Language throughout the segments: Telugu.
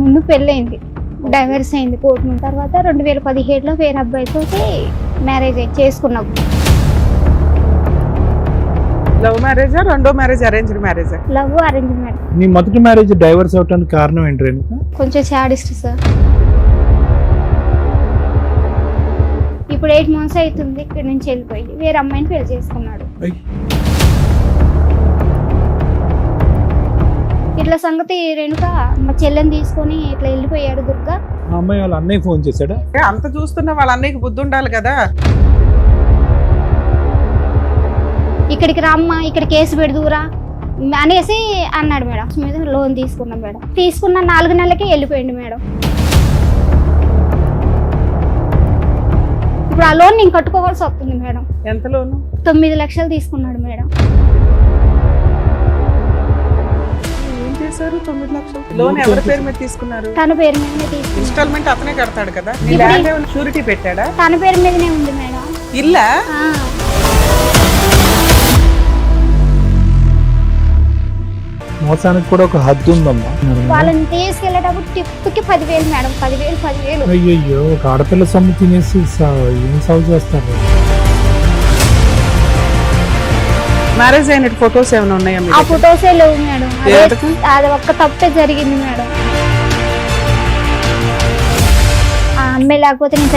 ముందు పెళ్ళైంది, డైవర్స్ అయింది కోర్టు తర్వాత 2017లో వేరే అబ్బాయితో మ్యారేజ్ చేసుకున్నాం. లవ్ మ్యారేజా రెండో మ్యారేజ్ అరేంజ్డ్ మ్యారేజా? Love arrange marriage. నీ మొదటి మ్యారేజ్ డైవర్స్ అవడానికి కారణం ఏంటి రేణుక? కొంచెం సాడిస్ట్ సార్. ఇప్పుడు 8 months అవుతుంది ఇక్కడ నుంచి వెళ్ళిపోయి వేరే అమ్మాయిని పెళ్లి చేసుకున్నాడు. ఇట్లా సంగతి రేణుక మా చెల్లెని తీసుకొని ఇట్లా వెళ్ళిపోయాడు దుర్గా. ఆ అమ్మాయి వాళ్ళ అన్నయ్య ఫోన్ చేశాడా? అంత చూస్తున్నా వాళ్ళ అన్నయ్యకి బుద్ధి ఉండాలి కదా. ఇక్కడికి రమ్మా, ఇక్కడ కేసు పెడుదురా అనేసి అన్నాడు మేడం. మీద లోన్ తీసుకున్నాం మేడం. తీసుకున్న 4 నెలలకి వెళ్ళిపోయింది మేడం. ఇప్పుడు ఆ లోన్ నేను కట్టుకోవాల్సి వస్తుంది మేడం. ఎంత లోను? 9 లక్షలు తీసుకున్నాడు మేడం. ఏం చేశారు? 9 లక్షలు లోన్ ఎవరి పేరు మీద తీసుకున్నారు? తన పేరు మీదనే తీసుకున్నాడు. ఇన్స్టాల్మెంట్ అతనే కడతాడు కదా. షూరిటీ పెట్టాడా? తన పేరు మీదనే ఉంది మేడం. ఇల్లా? మోసానికి కూడా ఒక హద్దు ఉందమ్మా. వాళ్ళని తీసుకెళ్లేటప్పుడు టిప్కి 10,000 మేడం. 10,000. అయ్యో, ఒక ఆడపిల్ల సొమ్ము తినేసి ఏం సాగు చేస్తారు? మ్యారేజ్ అయిన ఫొటోస్ ఏమైనా ఉన్నాయా? ఆ ఫొటోసే లేవు మేడం. అది ఒక్క తప్పే జరిగింది మేడం. ఆ అమ్మాయి లేకపోతే నేను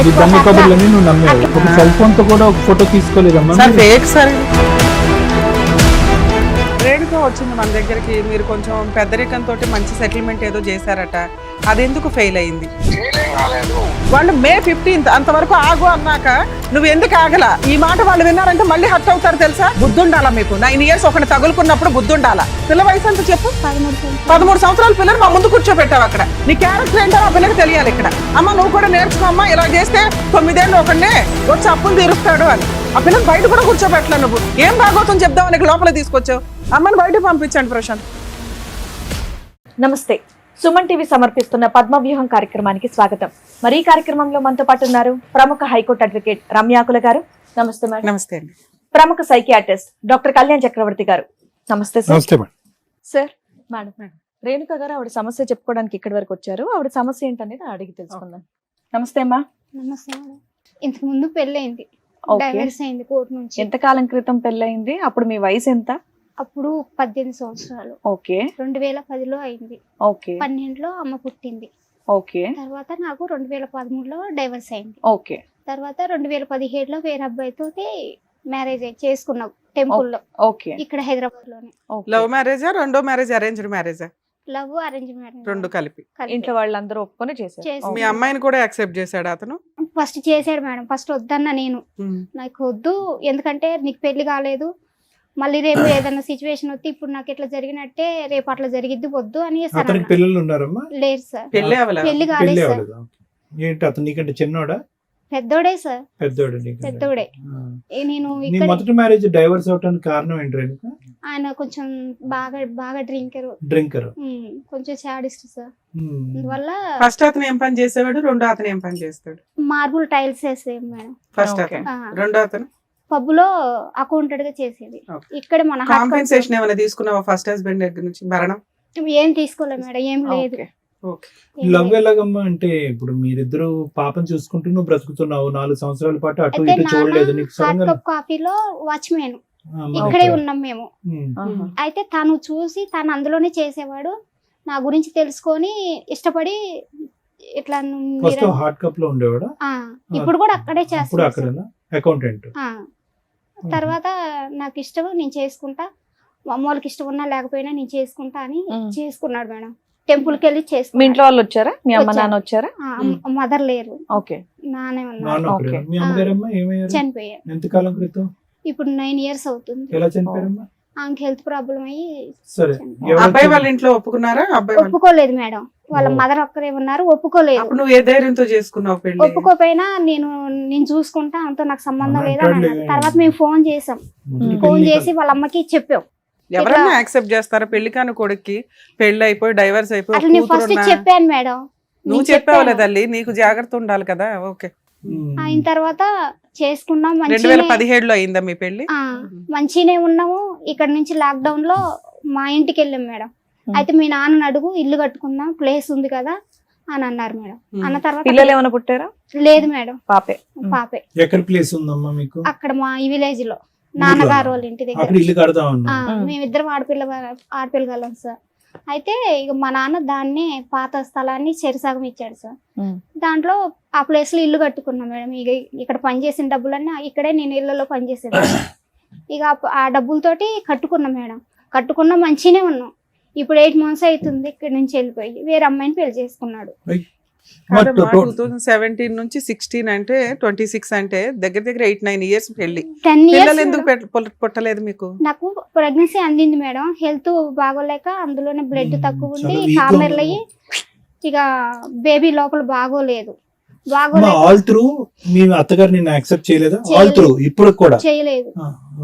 కబుర్లని నువ్వు నమ్మావు. ఒక సెల్ ఫోన్ తో కూడా ఒక ఫోటో తీసుకోలేదమ్మా. రేణుక వచ్చింది మన దగ్గరికి. మీరు కొంచెం పెద్దరికంతో మంచి సెటిల్మెంట్ ఏదో చేశారట, అది ఎందుకు ఫెయిల్ అయింది? వాళ్ళు May 15th అంతవరకు ఆగు అన్నాక నువ్వు ఎందుకు ఆగలా? ఈ మాట వాళ్ళు విన్నారంటే మళ్ళీ హర్ట్ అవుతారు తెలుసా? బుద్ధుండాలా మీకు? 9 years ఒకటి తగులుకున్నప్పుడు బుద్ధుండాలా? పిల్ల వయసు అంత చెప్పు. 13 సంవత్సరాల పిల్లలు మా ముందు కూర్చోబెట్టావు. అక్కడ నీ క్యారెక్టర్ ఏంటో ఆ పిల్లకి తెలియాలి. ఇక్కడ అమ్మ నువ్వు కూడా నేర్చుకోమ్మా, ఇలా చేస్తే 9 ఏళ్ళు ఒకడినే వచ్చి అప్పులు తీరుస్తాడు అని. ఆ పిల్లలు బయట కూడా కూర్చోబెట్టలే. నువ్వు ఏం భాగవతం చెప్దామని లోపల తీసుకొచ్చావు. అమ్మని బయటకు పంపించండి ప్రశాంత్. నమస్తే. సుమన్ టీవీ సమర్పిస్తున్న పద్మవ్యూహం కార్యక్రమానికి స్వాగతం. మరి ఈ కార్యక్రమంలో మనతో పాటు ఉన్నారు ప్రముఖ హైకోర్టు అడ్వకేట్ రమ్యాకుల గారు. నమస్తే మేడం. నమస్తే అండి. ప్రముఖ సైకియాట్రిస్ట్ డాక్టర్ కళ్యాణ్ చక్రవర్తి గారు. నమస్తే సార్. నమస్తే సార్. మేడం, రేణుక గారు ఆవిడ సమస్య చెప్పుకోవడానికి ఇక్కడి వరకు వచ్చారు. ఆవిడ సమస్య ఏంటనేది అడిగి తెలుసుకుందాం. నమస్తే అమ్మా. నమస్తే మేడం. ఇంతకు ముందు పెళ్ళైంది, డైవర్స్ అయింది కోర్టు నుంచి. ఎంత కాలం క్రితం పెళ్ళయింది? అప్పుడు మీ వయసు ఎంత? అప్పుడు 18 సంవత్సరాలు. ఓకే. 2010లో అయింది. ఓకే. 12లో అమ్మ పుట్టింది. ఓకే. తర్వాత నాకు 2013లో డైవర్స్ అయింది. ఓకే. తర్వాత 2017లో వేరే అబ్బాయితో మ్యారేజ్ చేసుకున్నాం టెంపుల్లో. ఓకే. ఇక్కడ హైదరాబాద్ లోనే. లవ్ మ్యారేజా రెండో మ్యారేజ్ అరేంజ్డ్ మ్యారేజా? Love arrange marriage. రెండు కలిపి. ఇంట్లో వాళ్ళందరూ ఒప్పుకొని చేశారు. మీ అమ్మాయిని కూడా యాక్సెప్ట్ చేశాడు అతను? ఫస్ట్ చేశాడు మేడం. ఫస్ట్ వద్దన్న నేను, నాకు వద్దు, ఎందుకంటే నీకు పెళ్లి కాలేదు, మళ్ళీ రేపు ఏదైనా సిచ్యువేషన్ వస్తే ఇప్పుడు నాకు ఇట్లా జరిగినట్టే రేపు అట్లా జరిగిద్ది, వద్దు అని. పిల్లలు ఉన్నారమ్మా? లేదు సార్. పెళ్లి కాలేదు సార్. ఏంటి అతను నీకంటే చిన్నోడా? పెద్దోడే సార్. పెద్దోడే. నేను మొదటి మ్యారేజ్ డైవర్స్ అవడానికి కారణం ఏంటి రేణుక? ఆయన కొంచెం బాగా డ్రింకర్, కొంచెం సాడిస్ట్ సార్. అందువల్ల ఫస్ట్ అతను ఏం పని చేసేవాడు, రెండో అతను ఏం పని చేస్తాడు? మార్బుల్ టైల్స్ వేసేది మేడం ఫస్ట్ అతను. రెండో అతను పబ్ లో అకౌంటెంట్ గా చేసేది. ఇక్కడ మన కాంపెన్సేషన్ ఏమైనా తీసుకున్నావా ఫస్ట్ హస్బెండ్ దగ్గర నుంచి? భరణం ఏం తీసుకోలేదు మేడం, ఏం లేదు. లవ్ ఎలాగమ్మా అంటే ఇప్పుడు మీరిద్దరు పాపం చూసుకుంటూ నువ్వు బ్రతుకుతున్నావు 4 సంవత్సరాల పాటు, అటు ఇటు చూడలేదు నీకు? కాఫీలో వాచ్మెన్ ఇక్కడే ఉన్నాం మేము. అయితే తను చూసి తను అందులోనే చేసేవాడు. నా గురించి తెలుసుకొని ఇష్టపడి ఇట్లా హాట్ కప్ లో ఉండేవాడు. ఇప్పుడు కూడా అక్కడే చేస్తాడు, అకౌంటెంట్. తర్వాత నాకు ఇష్టం, నేను చేసుకుంటా, అమ్మోళ్ళకి ఇష్టం ఉన్నా లేకపోయినా నేను చేసుకుంటా అని చేసుకున్నాడు మేడం. టెంపుల్ కి వెళ్ళి చేసుకున్నాడు. మీ ఇంట్లో వాళ్ళు వచ్చారా? మీ అమ్మ నాన్న వచ్చారా? మదర్ లేరు. ఓకే. నానే ఉన్నారు. చనిపోయారు. ఎంతకాలం క్రితం? ఇప్పుడు 9 years అవుతుంది. ఎలా చనిపోయారమ్మా? ఆమెకి హెల్త్ ప్రాబ్లం అయ్యి. అబ్బాయి వాళ్ళ ఇంట్లో ఒప్పుకున్నారా? ఒప్పుకోలేదు మేడం. వాళ్ళ మదర్ ఒక్కరే ఉన్నారు, ఒప్పుకోలేదు. నువ్వు ఏ ధైర్యంతో చేసుకున్నావు పెళ్లి? ఒప్పుకోపోయినా నేను చూసుకుంటా, అంతా నాకు సంబంధం లేదా. తర్వాత మేము ఫోన్ చేసాం. ఫోన్ చేసి వాళ్ళ అమ్మకి చెప్పాం. ఎవరైనా యాక్సెప్ట్ చేస్తారా? పెళ్లి కాని కొడుక్కి పెళ్లి అయిపోయి డైవర్స్ అయిపోయి అట్లా నేను ఫస్ట్ చెప్పాను మేడం. నువ్వు చెప్పావులే తల్లి, నీకు జాగ్రత్త ఉండాలి కదా. ఓకే. అయిన తర్వాత చేసుకున్నాం. 2017లో అయిందా మీ పెళ్లి? మంచిగానే ఉన్నాము. ఇక్కడ నుంచి లాక్డౌన్ లో మా ఇంటికి వెళ్ళాం మేడం. అయితే మీ నాన్నని అడుగు, ఇల్లు కట్టుకుందాం, ప్లేస్ ఉంది కదా అని అన్నారు మేడం. అన్న తర్వాత పిల్లలు ఏమైనా పుట్టారా? లేదు మేడం, పాపే. పాపే. ఎక్కడ ప్లేస్ ఉందమ్మా మీకు? అక్కడ మా ఈ విలేజ్ లో నాన్నగారు వాళ్ళ ఇంటి దగ్గర. అక్కడ ఇల్లు కడతా ఉన్నా. మేమిద్దరం ఆడపిల్లగాలం సార్. అయితే ఇక మా నాన్న దాన్ని పాత స్థలాన్ని చెరిసగం ఇచ్చాడు సార్. దాంట్లో ఆ ప్లేస్ లో ఇల్లు కట్టుకున్నాం మేడం. ఇక ఇక్కడ పనిచేసిన డబ్బులన్నీ ఇక్కడే నేను ఇళ్లలో పనిచేసేదాన్ని. ఇక ఆ డబ్బులతోటి కట్టుకున్నాం మేడం. కట్టుకున్నా మంచిగానే ఉన్నాం. ఇప్పుడు 8 months అవుతుంది ఇక్కడ నుంచి వెళ్ళిపోయి వేరే అమ్మాయిని పెళ్లి చేసుకున్నాడు. 2017 నుంచి 16 అంటే 26 అంటే దగ్గర దగ్గర 8-9 years పెళ్లి. 10 years పిల్లలు ఎందుకు పుట్టలేదు మీకు? నాకు ప్రెగ్నెన్సీ అందింది మేడం. హెల్త్ బాగోలేక అందులోనే బ్లడ్ తక్కువ ఉండి కామెర్లు అయ్యి ఇక బేబీ లోపల బాగోలేదు. ఆల్ త్రూ మీ అత్తగారు నిన్ను యాక్సెప్ట్ చేయలేదా? ఆల్ త్రూ ఇప్పుడు కూడా చేయలేదు.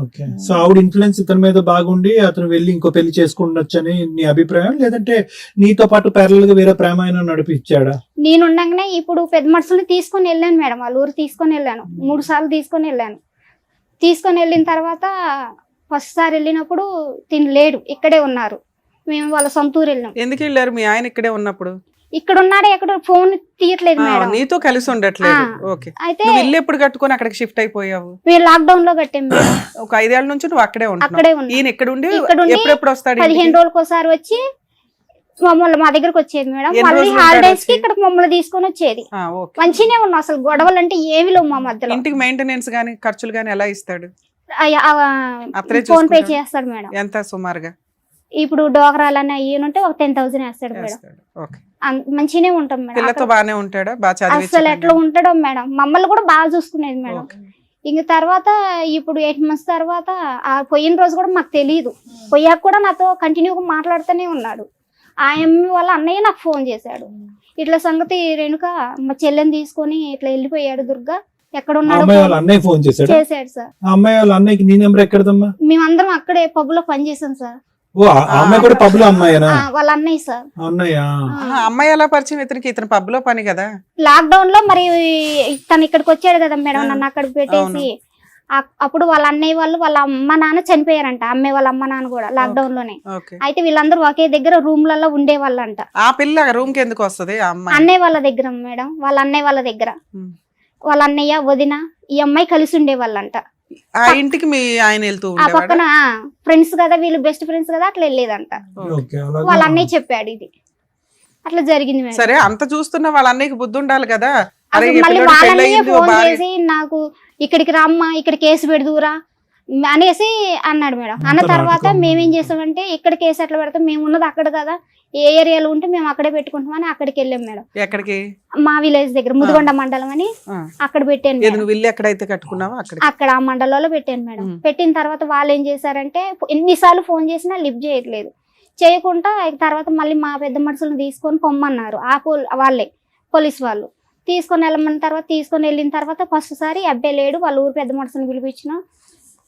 ఓకే. సో ఆవిడ ఇన్ఫ్లుయెన్స్ ఇతని మీద బాగుండి అతను వెళ్ళి ఇంకో పెళ్లి చేసుకుండొచ్చని నీ అభిప్రాయం, లేదంటే నీతో పాటు ప్యారల్ గా వేరే ప్రేమ అయినా నడిపించాడా? నేను ఉండగానే ఇప్పుడు పెద్ద మనుషుల్ని తీసుకొని వెళ్ళాను మేడం. వాళ్ళ ఊరు తీసుకొని వెళ్ళాను. 3 సార్లు తీసుకొని వెళ్ళాను. తీసుకొని వెళ్ళిన తర్వాత ఫస్ట్ సారి వెళ్ళినప్పుడు తిని లేడు, ఇక్కడే ఉన్నారు. మేము వాళ్ళ సొంత ఊరు వెళ్ళాం. ఎందుకు వెళ్ళారు? మీ ఆయన ఇక్కడే ఉన్నప్పుడు ఇక్కడ ఉన్నాడు, ఎక్కడ ఫోన్ తీయట్లేదు మేడం. నీతో కలిసి ఉండట్లేదు. ఓకే. అయితే నువ్వు ఇల్లు ఎప్పుడు కట్టుకొని అక్కడికి షిఫ్ట్ అయిపోయావు? మేము లాక్డౌన్ లో కట్టాం మేడం. ఒక 5 ఏళ్ల నుంచి నువ్వు అక్కడే అక్కడే ఉన్నావు. ఈయన ఇక్కడ ఉండి ఇక్కడ ఉండి ఎప్పుడెప్పుడు వస్తాడు? 15 రోజులకు ఒకసారి వచ్చి మమ్మల్ని మా దగ్గరకు వచ్చేది మేడం. ఎన్ని మళ్ళీ రోజులు హాలిడేస్ కి ఉంటాడు ఇక్కడ మమ్మల్ని తీసుకొని వచ్చేది. ఓకే. మంచిగానే ఉన్నాం. అసలు గొడవలు అంటే ఏమి లేవు మా మధ్యలో. ఇంటికి మెయింటెనెన్స్ గానీ ఖర్చులు గానీ ఎలా ఇస్తాడు? అతనే ఫోన్ పే చూసుకుంటాడా? చేస్తాడు మేడం. ఎంత సుమారుగా? ఇప్పుడు డోకరాలన్నీ అయ్యి ఒక 10,000 వేస్తాడు మేడం. చేస్తాడు. ఓకే. మంచిగానే ఉంటాం మేడం. పిల్లతో అక్కడ బానే ఉంటాడా? బాగా అసలు ఎట్లా చదివి ఉంటాడో మేడం. మమ్మల్ని కూడా బాగా చూసుకునేది మేడం. ఇంక తర్వాత ఇప్పుడు 8 months తర్వాత ఆ పోయిన రోజు కూడా మాకు తెలియదు. పోయాక కూడా నాతో కంటిన్యూగా మాట్లాడుతూనే ఉన్నాడు. ఆ అమ్మాయి వాళ్ళ అన్నయ్య నాకు ఫోన్ చేశాడు. ఇట్లా సంగతి రేణుక మా చెల్లెని తీసుకొని ఇట్లా వెళ్ళిపోయాడు దుర్గా, ఎక్కడ ఉన్నాడు అన్నయ్య ఫోన్ చేశాడు సార్. అమ్మాయి వాళ్ళ అన్నయ్యకి నీ నెంబర్ ఎక్కడదమ్మా? మేమందరం అక్కడే పబ్ లో పనిచేసాం సార్. ఓ అమ్మాయి కూడా పబ్ లో అమ్మాయినా? వాళ్ళ అన్నయ్య సార్. అన్నయ్య. అమ్మాయి ఎలా పరిచయం ఇతనికి? ఇతను పబ్ లో పని కదా. లాక్డౌన్ లో మరి తను ఇక్కడికి వచ్చాడు కదా మేడం, నన్ను అక్కడ పెట్టేసి. అప్పుడు వాళ్ళ అన్నయ్య వాళ్ళు వాళ్ళ అమ్మ నాన్న చనిపోయారంట. అమ్మాయి వాళ్ళ అమ్మ నాన్న కూడా లాక్డౌన్ లోనే. అయితే వీళ్ళందరూ ఒకే దగ్గర రూమ్లలో ఉండేవాళ్ళంట. ఆ పిల్ల రూమ్ కి ఎందుకు వస్తుంది? అన్నయ్య వాళ్ళ దగ్గర మేడం. వాళ్ళ అన్నయ్య వాళ్ళ దగ్గర వాళ్ళ అన్నయ్య వదిన ఈ అమ్మాయి కలిసి ఉండేవాళ్ళంట. ఆ ఇంటికి మీ ఆయన వెళ్తూ ఆ పక్కన ఫ్రెండ్స్ కదా వీళ్ళు, బెస్ట్ ఫ్రెండ్స్ కదా, అట్లా వెళ్ళేదంట. వాళ్ళ అన్నయ్య చెప్పాడు ఇది అట్లా జరిగింది మేడం. సరే, అంత చూస్తున్నా వాళ్ళ అన్నయ్యకి బుద్ధి ఉండాలి కదా. మళ్ళీ వాళ్ళ అన్నయ్య ఫోన్ చేసి నాకు ఇక్కడికి రమ్మా, ఇక్కడ కేసు పెడుదురా అనేసి అన్నాడు మేడం. అన్న తర్వాత మేమేం చేస్తామంటే ఇక్కడ కేసు ఎట్లా పెడతాం, మేము ఉన్నది అక్కడ కదా, ఏ ఏరియాలో ఉంటే మేము అక్కడే పెట్టుకుంటామని అక్కడికి వెళ్ళాం మేడం. ఎక్కడికి? మా విలేజ్ దగ్గర ముదిగొండ మండలం అని అక్కడ పెట్టాను. ఇల్లు ఎక్కడైతే కట్టుకున్నావా అక్కడ ఆ మండలంలో పెట్టాను మేడం. పెట్టిన తర్వాత వాళ్ళు ఏం చేశారంటే ఎన్నిసార్లు ఫోన్ చేసినా లిఫ్ట్ చేయట్లేదు. చేయకుండా తర్వాత మళ్ళీ మా పెద్ద మనుషులను తీసుకొని పొమ్మన్నారు. వాళ్ళే పోలీస్ వాళ్ళు తీసుకొని వెళ్ళమన్న తర్వాత తీసుకొని వెళ్ళిన తర్వాత ఫస్ట్ సారి అబ్బాయి లేడు, వాళ్ళ ఊరు పెద్ద మనుషులను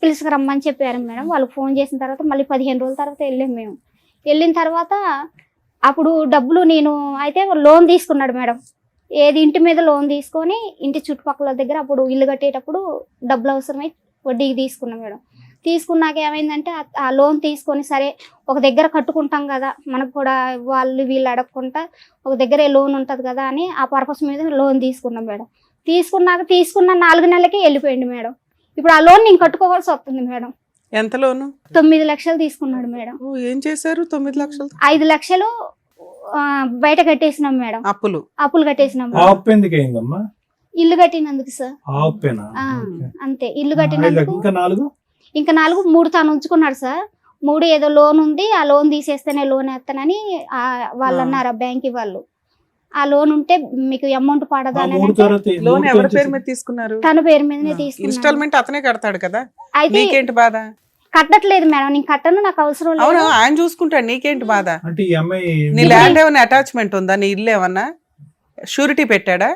పిలుచుకురమ్మని చెప్పారు మేడం. వాళ్ళకి ఫోన్ చేసిన తర్వాత మళ్ళీ 15 రోజుల తర్వాత వెళ్ళాం మేము. వెళ్ళిన తర్వాత అప్పుడు డబ్బులు నేను అయితే లోన్ తీసుకున్నాడు మేడం. ఏది ఇంటి మీద లోన్ తీసుకొని ఇంటి చుట్టుపక్కల దగ్గర అప్పుడు ఇల్లు కట్టేటప్పుడు డబ్బులు అవసరమై వడ్డీకి తీసుకున్నాం మేడం. తీసుకున్నాక ఏమైందంటే ఆ లోన్ తీసుకొని సరే ఒక దగ్గర కట్టుకుంటాం కదా, మనకు కూడా వాళ్ళు వీళ్ళు అడగకుండా ఒక దగ్గరే లోన్ ఉంటుంది కదా అని ఆ పర్పస్ మీద లోన్ తీసుకున్నాం మేడం. తీసుకున్న 4 నెలలకే వెళ్ళిపోయింది మేడం. ఇప్పుడు ఆ లోన్ నేను కట్టుకోవాల్సి వస్తుంది మేడం. ఎంత లోను? 9 లక్షలు తీసుకున్నాడు మేడం. ఏం చేశారు 9 లక్షలు? 5 లక్షలు బయట కట్టేసినాం మేడం. అప్పులు కట్టేసినాం. ఇల్లు కట్టినందుకు సార్. అంతే, ఇల్లు కట్టినందుకు. ఇంకా 3 తాను ఉంచుకున్నాడు సార్. 3 ఏదో లోన్ ఉంది, ఆ లోన్ తీసేస్తేనే లోన్ వేస్తానని వాళ్ళు అన్నారు బ్యాంక్ వాళ్ళు. ఆ లోన్ ఉంటే మీకు అమౌంట్ పడదా అని. లోన్ ఎవరి పేరు మీద తీసుకున్నారు? తన పేరు మీదనే తీసుకున్నారు. ఇన్స్టాల్మెంట్ అతనే కడతాడు కదా. అయితే నీకేంటి బాధ? కట్టట్లేదు మేడం, నేను కట్టను, నాకు అవసరం లేదు. అవును, ఆయన చూసుకుంటాడు, నీకేంటి బాధ? నీ ల్యాండ్ ఏమైనా అటాచ్మెంట్ ఉందా? నీ ఇల్లు ఏమన్నా షూరిటీ పెట్టాడా?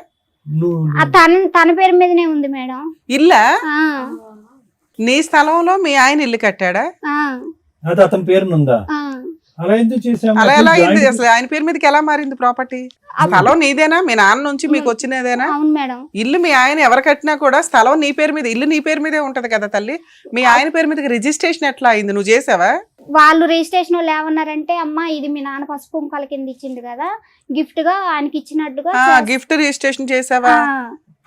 తన పేరు మీదనే ఉంది మేడం ఇల్లా. నీ స్థలంలో మీ ఆయన ఇల్లు కట్టాడా? అతని పేరునుందా? అలా ఎందుకు చేసాము? అలా ఎలా అయింది జాయింట్ అసలు? ఆయన పేరు మీదకి ఎలా మారింది ప్రాపర్టీ? స్థలం నీదేనా? మీ నాన్న నుంచి మీకు వచ్చినదేనా? అవును మేడం. ఇల్లు మీ ఆయన ఎవరు కట్టినా కూడా స్థలం నీ పేరు మీద, ఇల్లు నీ పేరు మీదే ఉంటది కదా తల్లి. మీ ఆయన పేరు మీదకి రిజిస్ట్రేషన్ ఎట్లా అయింది? నువ్వు చేసావా? వాళ్ళు రిజిస్ట్రేషన్ వాళ్ళు ఏమన్నారంటే, అమ్మా ఇది మీ నాన్న పసుపు కుంకాల కింద ఇచ్చిండు కదా, గిఫ్ట్ గా ఆయనకి ఇచ్చినట్టుగా గిఫ్ట్ రిజిస్ట్రేషన్ చేసావా?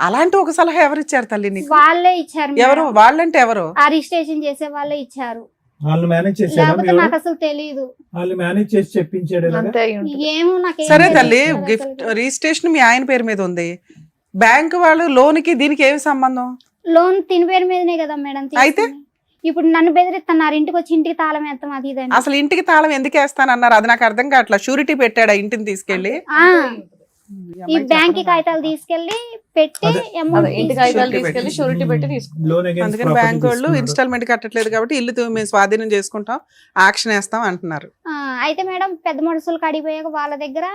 అలాంటి ఒక సలహా ఎవరు ఇచ్చారు తల్లి నీకు? వాళ్ళే ఇచ్చారు. ఎవరు వాళ్ళంటే ఎవరు? ఆ రిజిస్ట్రేషన్ చేసే వాళ్ళే ఇచ్చారు. వాళ్ళు మేనేజ్ చేశారా? లేకపోతే నాకు అసలు తెలియదు. వాళ్ళు మేనేజ్ చేసి చెప్పించాడు ఇలాగా? అంతే అయి ఉంటుంది. ఏమో నాకు సరే తల్లి, గిఫ్ట్ రిజిస్ట్రేషన్ మీ ఆయన పేరు మీద ఉంది. బ్యాంక్ వాళ్ళు లోన్ కి దీనికి ఏమి సంబంధం? లోన్ తిని పేరు మీదనే కదా మేడం అయితే? తీసుకుంది. ఇప్పుడు నన్ను బెదిరిస్తున్నారు, ఇంటికి వచ్చి ఇంటికి తాళం వేస్తాం అది ఇది అని. అసలు ఇంటికి తాళం ఎందుకు వేస్తానన్నారు? అది నాకు అర్థం కావట్లా. షూరిటీ పెట్టాడా ఇంటిని తీసుకెళ్లి? ఈ బ్యాంక్ కాగితాలు తీసుకెళ్లి పెట్టి అదే ఇంటి కాగితాలు తీసుకెళ్లి షూరిటీ పెట్టి తీసుకుంటాం. లోన్ against అందుకని property బ్యాంక్ వాళ్ళు తీసుకున్నాడు. ఇన్స్టాల్మెంట్ కట్టట్లేదు కాబట్టి ఇల్లు మేము స్వాధీనం చేసుకుంటాం, యాక్షన్ వేస్తాం అంటున్నారు. అయితే మేడం పెద్ద మనుషులు కడిగిపోయాక వాళ్ళ దగ్గర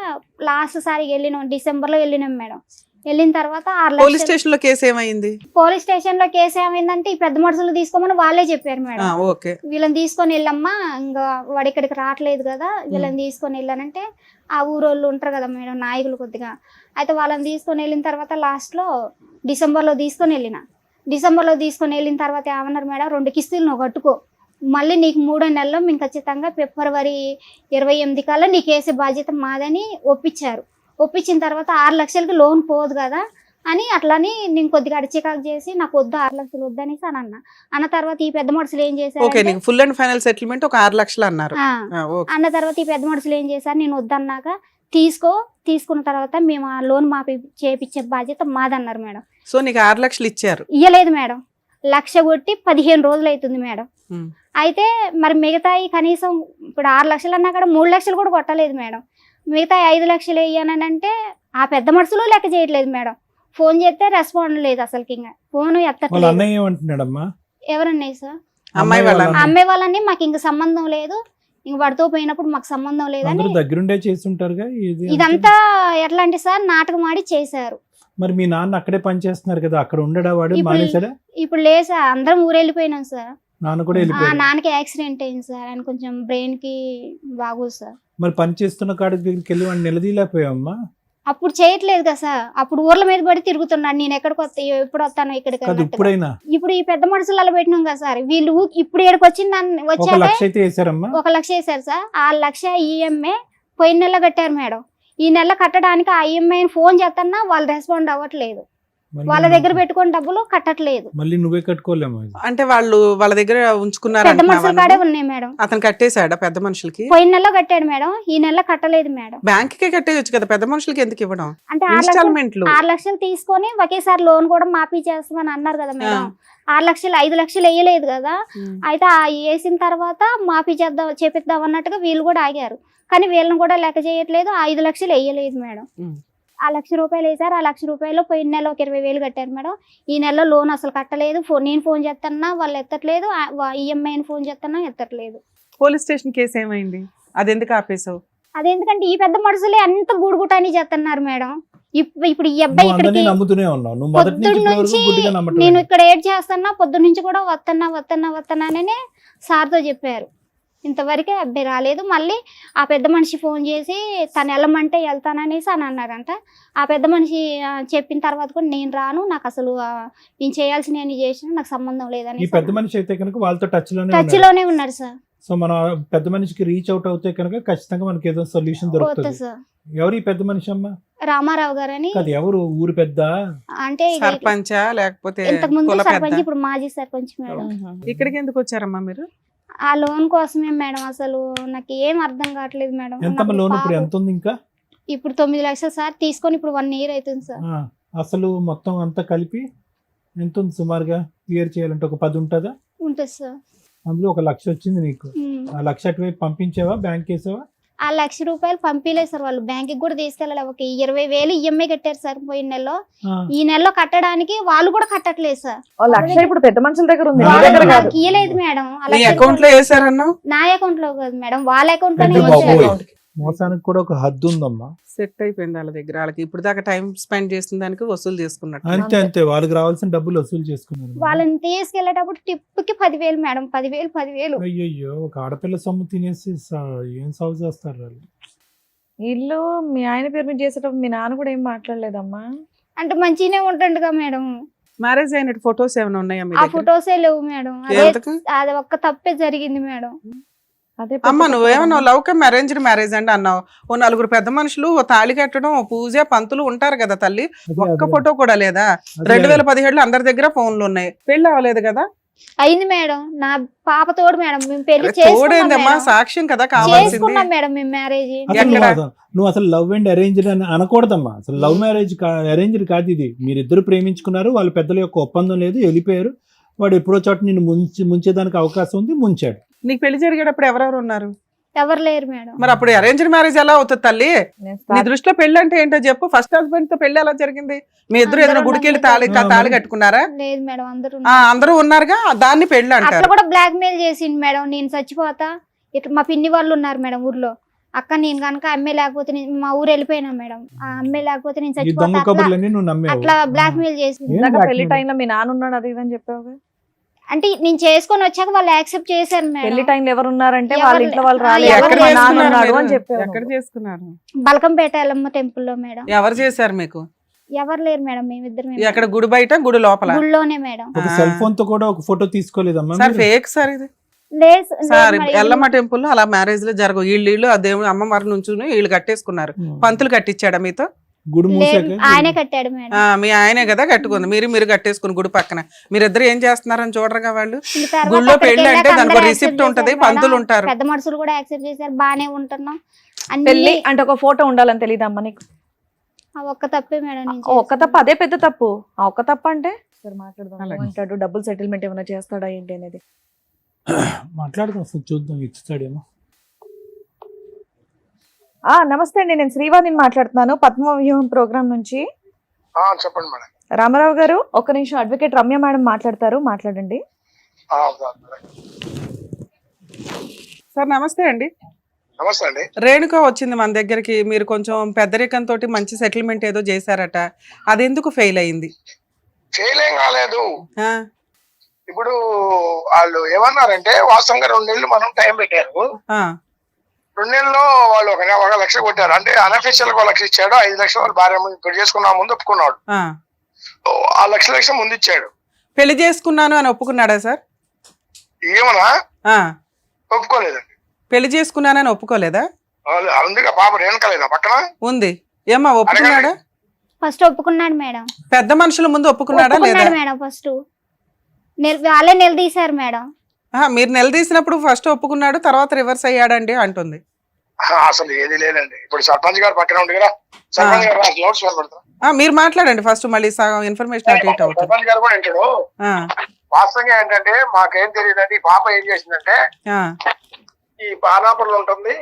లాస్ట్ సారి వెళ్ళినాం, డిసెంబర్ లో వెళ్ళినాం మేడం. వెళ్ళిన తర్వాత 6 పోలీస్ లక్షలు స్టేషన్ లో కేసు ఏమైంది? పోలీస్ స్టేషన్ లో కేసు ఏమైందంటే, ఈ పెద్ద మనుషులు తీసుకోమని వాళ్ళే చెప్పారు మేడం. ఓకే. వీళ్ళని తీసుకొని వెళ్ళమ్మా, ఇంకా వాడు ఇక్కడికి రావట్లేదు కదా, వీళ్ళని తీసుకొని వెళ్ళానంటే ఆ ఊరోళ్ళు ఉంటారు కదా మేడం, నాయకులు కొద్దిగా. అయితే వాళ్ళని తీసుకొని వెళ్ళిన తర్వాత లాస్ట్ లో డిసెంబర్లో తీసుకొని వెళ్ళిన తర్వాత ఏమన్నారు మేడం, 2 కిస్తులు నువ్వు కట్టుకో, మళ్ళీ నీకు 3వ నెలలో మేము ఖచ్చితంగా ఫిబ్రవరి 28 కల్లా నీకు వేసే బాధ్యత మాదని ఒప్పించారు. ఒప్పించిన తర్వాత 6 లక్షలకి లోన్ పోదు కదా అని అట్లని నేను కొద్దిగా చికాకు చేసి, నాకు వద్దు 6 లక్షలు వద్దనేసి అని అన్న తర్వాత ఈ పెద్ద మనుషులు ఏం చేశారు, ఫుల్ అండ్ ఫైనల్ సెటిల్మెంట్ ఒక 6 లక్షలు అన్నారు. అన్న తర్వాత ఈ పెద్ద మనుషులు ఏం చేశారు, నేను వద్దన్నాక తీసుకున్న తర్వాత మేము ఆ లోన్ మాపి చేపించే బాధ్యత మాదన్నారు మేడం. సో నీకు 6 లక్షలు ఇచ్చారు? ఇయ్యలేదు మేడం. 1 లక్ష కొట్టి 15 రోజులు అవుతుంది మేడం. అయితే మరి మిగతాయి కనీసం ఇప్పుడు 6 లక్షలు అన్నా కూడా 3 లక్షలు కూడా కొట్టలేదు మేడం. మిగతా 5 లక్షలు వేయనంటే ఆ పెద్ద మనుషులు లెక్క చేయట్లేదు మేడం. ఫోన్ చేస్తే రెస్పాండ్ లేదు, అసలుకి ఇంకా ఫోన్ ఎత్తట్లేదు. అన్నయ్య ఏమంటున్నాడమ్మా? ఎవరన్నాయి సార్? అమ్మాయి వాళ్ళ అమ్మాయి వాళ్ళని మాకు ఇంక సంబంధం లేదు, ఇంక వాడితో పోయినప్పుడు మాకు సంబంధం లేదని దగ్గరుండే చేస్తుంటారుగా. ఇదంతా ఎట్లా అంటే సార్, నాటకం ఆడి చేశారు. మరి మీ నాన్న అక్కడే పని చేస్తున్నారు కదా, అక్కడ ఉండడా వాడు? మానేసాడా? ఇప్పుడు లేదు సార్, అందరం ఊరు వెళ్ళిపోయినాం సార్. నాన్న కూడా వెళ్ళిపోయాడు. నాన్నకి యాక్సిడెంట్ అయింది సార్, ఆయన కొంచెం బ్రెయిన్ కి బాగోదు సార్. మరి పని చేస్తున్న కాడి దగ్గరికి వెళ్ళి వాడిని నిలదీలేకపోయామ్మా? అప్పుడు చేయట్లేదు కదా సార్, అప్పుడు ఊర్ల మీద పడి తిరుగుతున్నాడు. నేను ఎక్కడికి వస్తా, ఎప్పుడు వస్తాను ఇక్కడికి. ఇప్పుడైనా ఇప్పుడు ఈ పెద్ద మనుషులు అలా పెట్టినాం కదా సార్, వీళ్ళు ఇప్పుడు ఏడుకు వచ్చింది వచ్చాక 1 లక్ష అయితే వేసారమ్మా. 1 లక్ష వేసారు సార్. 6 లక్ష ఈఎంఐ పోయిన నెల కట్టారు మేడం. ఈ నెల కట్టడానికి ఆ ఈఎంఐ ఫోన్ చేస్తున్నా వాళ్ళు రెస్పాండ్ అవ్వట్లేదు. వాళ్ళ దగ్గర పెట్టుకుని డబ్బులు కట్టట్లేదు. మళ్ళీ నువ్వే కట్టుకోలేము అంటే వాళ్ళు వాళ్ళ దగ్గర ఉంచుకున్నారు. పెద్ద మనుషుల కాడే ఉన్నాయి మేడం. అతను కట్టేశాడా పెద్ద మనుషులకి? పోయిన నెలలో కట్టాడు మేడం, ఈ నెల కట్టలేదు మేడం. బ్యాంక్ కే కట్టేయచ్చు కదా, పెద్ద మనుషులకి ఎందుకు ఇవ్వడం? అంటే 6 లక్షలు తీసుకొని ఒకేసారి లోన్ కూడా మాఫీ చేస్తామని అన్నారు కదా మేడం. 6 లక్షలు 5 లక్షలు వేయలేదు కదా. అయితే వేసిన తర్వాత మాఫీ చేపిద్దాం అన్నట్టుగా వీళ్ళు కూడా ఆగారు, కానీ వీళ్ళని కూడా లెక్క చేయట్లేదు. 5 లక్షలు వేయలేదు మేడం. ఆ 1 లక్ష రూపాయలు వేసారు. ఆ 1 లక్ష రూపాయలు పోయిన నెల ఒక 20,000 కట్టారు మేడం. ఈ నెలలో లోన్ అసలు కట్టలేదు. నేను ఫోన్ చేస్తున్నా వాళ్ళు ఎత్తట్లేదు, ఈఎంఐని ఫోన్ చేస్తున్నా ఎత్తట్లేదు. పోలీస్ స్టేషన్ కేసు ఏమైంది? అది ఎందుకు ఆపేసావు? అదేందుకంటే ఈ పెద్ద మనుషులే అంత గూడుగుటాని చేస్తున్నారు మేడం. ఇప్పుడు ఈ అబ్బాయి ఇక్కడికి పొద్దున్న నుంచి నేను ఇక్కడ ఏడ్ చేస్తున్నా, పొద్దున్న నుంచి కూడా వస్తున్నానని సార్తో చెప్పారు. ఇంతవరకే అబ్బాయి రాలేదు. మళ్ళీ ఆ పెద్ద మనిషి ఫోన్ చేసి తను వెళ్ళమంటే వెళ్తాననేసి అని అన్నారంట. ఆ పెద్ద మనిషి చెప్పిన తర్వాత కూడా నేను రాను, నాకు అసలు నేను చేయాల్సిన చేసిన నాకు సంబంధం లేదని. పెద్ద మనిషి అయితే కనుక వాళ్ళతో టచ్ లోనే ఉన్నారు సార్. సో మన పెద్ద మనిషికి రీచ్ అవుట్ అవుతే కనుక ఖచ్చితంగా మనకి ఏదో సొల్యూషన్ దొరుకుతుంది సార్. ఎవరు ఈ పెద్ద మనిషి అమ్మా? రామారావు గారు అని. ఎవరు ఊరు పెద్ద అంటే సర్పంచా లేకపోతే ఇంతకు ముందు సర్పంచ్, ఇప్పుడు మాజీ సర్పంచ్ మేడం. ఇక్కడికి ఎందుకు వచ్చారమ్మా మీరు? ఆ లోన్ కోసమే మేడం. అసలు నాకు ఏం అర్థం కావట్లేదు మేడం. ఎంత లోన్ ఇప్పుడు ఎంత ఉంది? ఇంకా ఇప్పుడు 9 లక్షలు సార్ తీసుకొని ఇప్పుడు 1 ఇయర్ అవుతుంది సార్. అసలు మొత్తం అంతా కలిపి ఎంత ఉంది సుమారుగా? క్లియర్ చేయాలంటే ఒక 10 ఉంటుందా? ఉంటుంది సార్. అందులో 1 లక్ష వచ్చింది నీకు. ఆ 1 లక్ష అటువైపు పంపించావా, బ్యాంక్ వేసావా? ఆ 1 లక్ష రూపాయలు పంపిలేదు సార్, వాళ్ళు బ్యాంక్ కూడా తీసుకెళ్ళలేదు. ఒక 20,000 ఈఎంఐ కట్టారు సార్ పోయిన నెలలో. ఈ నెలలో కట్టడానికి వాళ్ళు కూడా కట్టట్లేదు సార్. 1 లక్ష ఇప్పుడు పెద్ద మనుషుల దగ్గర ఉంది, ఇయ్యలేదు మేడం. అకౌంట్ లో వేసారన్నా? నా అకౌంట్ లో కాదు మేడం, వాళ్ళ అకౌంట్ లోనే. మోసానికి కూడా ఒక హద్దు ఉందమ్మా. సెట్ అయిపోయింది వాళ్ళ దగ్గర. వాళ్ళకి ఇప్పుడు దాకా టైం స్పెండ్ చేసిన దానికి వసూలు చేసుకున్నట్టు. అంతే అంతే, వాళ్ళకి రావాల్సిన డబ్బులు వసూలు చేసుకున్నారు. వాళ్ళని తీసుకెళ్లేటప్పుడు టిప్పుకి 10,000 మేడం, 10,000. అయ్యయ్యో, ఒక ఆడపిల్ల సొమ్ము తినేసి ఏం సాగు చేస్తారు వాళ్ళు. ఇల్లు మీ ఆయన పేరు మీద చేసేటప్పుడు మీ నాన్న కూడా ఏం మాట్లాడలేదమ్మా? అంటే మంచిగానే ఉంటుండగా మేడం. మ్యారేజ్ అయినట్టు ఫొటోస్ ఏమైనా ఉన్నాయా మీ ఆ దగ్గర? ఫొటోసే లేవు మేడం. ఎందుకు? అది ఒక్క తప్పే జరిగింది మేడం. అదే అమ్మ నువ్వేమన్నా లవ్ కమ్ అరేంజ్డ్ మ్యారేజ్ అండి అన్నావు. ఓ నలుగురు పెద్ద మనుషులు, ఓ తాళి కట్టడం, ఓ పూజ, పంతులు ఉంటారు కదా తల్లి. ఒక్క ఫోటో కూడా లేదా? 2017లో అందరి దగ్గర ఫోన్లు ఉన్నాయి. పెళ్లి అవ్వలేదు కదా? అయింది మేడం. నా పాప తోడు మేడం. మేము పెళ్లి తోడేందమ్మా, సాక్ష్యం కదా కావాల్సింది. చేసుకున్నాం మేడం మేము మ్యారేజ్. నువ్వు అసలు లవ్ అండ్ అరేంజ్డ్ అని అనకూడదమ్మా. అసలు లవ్ మ్యారేజ్ అరేంజ్డ్ కాదు ఇది. మీరిద్దరు ప్రేమించుకున్నారు, వాళ్ళ పెద్దల యొక్క ఒప్పందం లేదు, వెళ్ళిపోయారు. వాడు ఎప్పుడో చోట నిన్ను ముంచేదానికి అవకాశం ఉంది, ముంచాడు. నీకు పెళ్లి జరిగేటప్పుడు ఎవరెవరు ఉన్నారు? ఎవరు లేరు మేడం. మరి అప్పుడు అరేంజ్డ్ మ్యారేజ్ ఎలా అవుతుంది తల్లి? నీ దృష్టిలో పెళ్లి అంటే ఏంటో చెప్పు. ఫస్ట్ హస్బెండ్ తో పెళ్లి ఎలా జరిగింది? మీ ఇద్దరు ఏదైనా గుడికి వెళ్ళి తాళి కట్టుకున్నారా? లేదు మేడం, అందరూ ఉన్నారుగా, దాన్ని పెళ్లి అంటారు. అట్లా కూడా బ్లాక్ మెయిల్ చేసింది మేడం. నేను చచ్చిపోతా, ఇట్లా మా పిన్ని వాళ్ళు ఉన్నారు మేడం ఊర్లో. అక్క నేను కనుక అమ్మే లేకపోతే మా ఊరు వెళ్ళిపోయినా మేడం. ఆ అమ్మే లేకపోతే నేను చచ్చిపోతా, అట్లా బ్లాక్ మెయిల్ చేసింది. పెళ్లి టైంలో మీ నాన్న ఉన్నాడు అది ఇదని చెప్పావు. అంటే నేను చేసుకొని వచ్చాక వాళ్ళు యాక్సెప్ట్ చేశారు మేడం. పెళ్లి టైంలో ఎవరు ఉన్నారంటే వాళ్ళ ఇంట్లో వాళ్ళు ఎక్కడ రాలేదు. చేసుకున్నారు? బలకంపేట ఎల్లమ్మ టెంపుల్ లో మేడం. ఎవరు చేశారు మీకు? ఎవరు లేరు మేడం, మేమిద్దరం. ఎక్కడ? గుడి బయట, గుడి లోపల? గుడిలోనే మేడం. ఒక సెల్ ఫోన్ తో కూడా ఒక ఫోటో తీసుకోలేదమ్మా? సార్ ఫేక్ సార్ ఇది. సార్ ఎల్లమ్మ టెంపుల్ లో అలా మ్యారేజ్ లో జరగవు. వీళ్ళు ఆ దేవుడు అమ్మవారి నుంచి వీళ్ళు కట్టేసుకున్నారు. పంతులు కట్టించాడా మీతో? గుడి ఆయనే కట్టాడు మేడం. మీ ఆయనే కదా కట్టుకుంది. మీరు కట్టేసుకుని గుడి పక్కన. మీరిద్దరు ఏం చేస్తున్నారని చూడరుగా వాళ్ళు. గుడిలో పెళ్లి అంటే దానికి రిసిప్ట్ ఉంటది, పంతులు ఉంటారు. పెద్ద మనుషులు కూడా యాక్సెప్ట్ చేశారు. బానే ఉంటున్నాం. పెళ్లి అంటే ఒక ఫోటో ఉండాలని తెలియదమ్మా నీకు? ఒక్క తప్పే మేడం. ఒక్క తప్పు, అదే పెద్ద తప్పు. ఆ ఒక్క తప్పు అంటే సరే మాట్లాడదాం. అంటాడు డబ్బుల్ సెటిల్మెంట్ ఏమైనా చేస్తాడా ఏంటి అనేది మాట్లాడదాం, చూద్దాం ఇస్తాడేమో. నమస్తే అండి, నేను శ్రీవాణిని మాట్లాడుతున్నాను పద్మవ్యూహం ప్రోగ్రామ్ నుంచి. చెప్పండి మేడం. రామారావు గారు ఒక్క నిమిషం, అడ్వకేట్ రమ్య మేడం మాట్లాడతారు, మాట్లాడండి. సార్ నమస్తే అండి. నమస్తే అండి. రేణుక వచ్చింది మన దగ్గరికి. మీరు కొంచెం పెద్దరికంతో మంచి సెటిల్మెంట్ ఏదో చేశారట, అది ఎందుకు ఫెయిల్ అయింది? ఫెయిల్ ఏం కాలేదు. ఇప్పుడు వాళ్ళు ఏమన్నారంటే వాస్తవంగా 2 నెలలు మనం టైం పెట్టారు. 2 నెలల్లో వాళ్ళు 1 లక్ష కొట్టారు. అంటే అన్అఫీషియల్ గా 1 లక్ష ఇచ్చాడు. 5 లక్షలు వాళ్ళ భార్య ఇప్పుడు చేసుకున్న ముందు ఒప్పుకున్నాడు. ఆ లక్ష ముందు ఇచ్చాడు. పెళ్లి చేసుకున్నాను అని ఒప్పుకున్నాడా సార్? ఏమన్నా ఒప్పుకోలేదండి. పెళ్లి చేసుకున్నానని ఒప్పుకోలేదా? అందుకే పాప రేణుకలేదా పక్కన ఉంది. ఏమ్మా ఒప్పుకున్నాడా? ఫస్ట్ ఒప్పుకున్నాడు మేడం. పెద్ద మనుషుల ముందు ఒప్పుకున్నాడా లేదా మేడం? ఫస్ట్ వాళ్ళే నిలదీశారు మేడం. మీరు నిలదీసినప్పుడు ఫస్ట్ ఒప్పుకున్నాడు, తర్వాత రివర్స్ అయ్యాడండి అంటుంది. అసలు ఏది లేదండి. ఇప్పుడు సర్పంచ్ గారు పక్కన ఉంది కదా, సర్పంచ్ గారు మీరు మాట్లాడండి ఫస్ట్, మళ్ళీ ఇన్ఫర్మేషన్ అటేట్ అవుతుంది. సర్పంచ్ గారు కూడా వింటాడు. వాస్తవంగా ఏంటంటే మాకేం తెలియదండి. ఈ పాప ఏం చేసిందంటే ఈ బాణాపురంలో ఉంటుంది.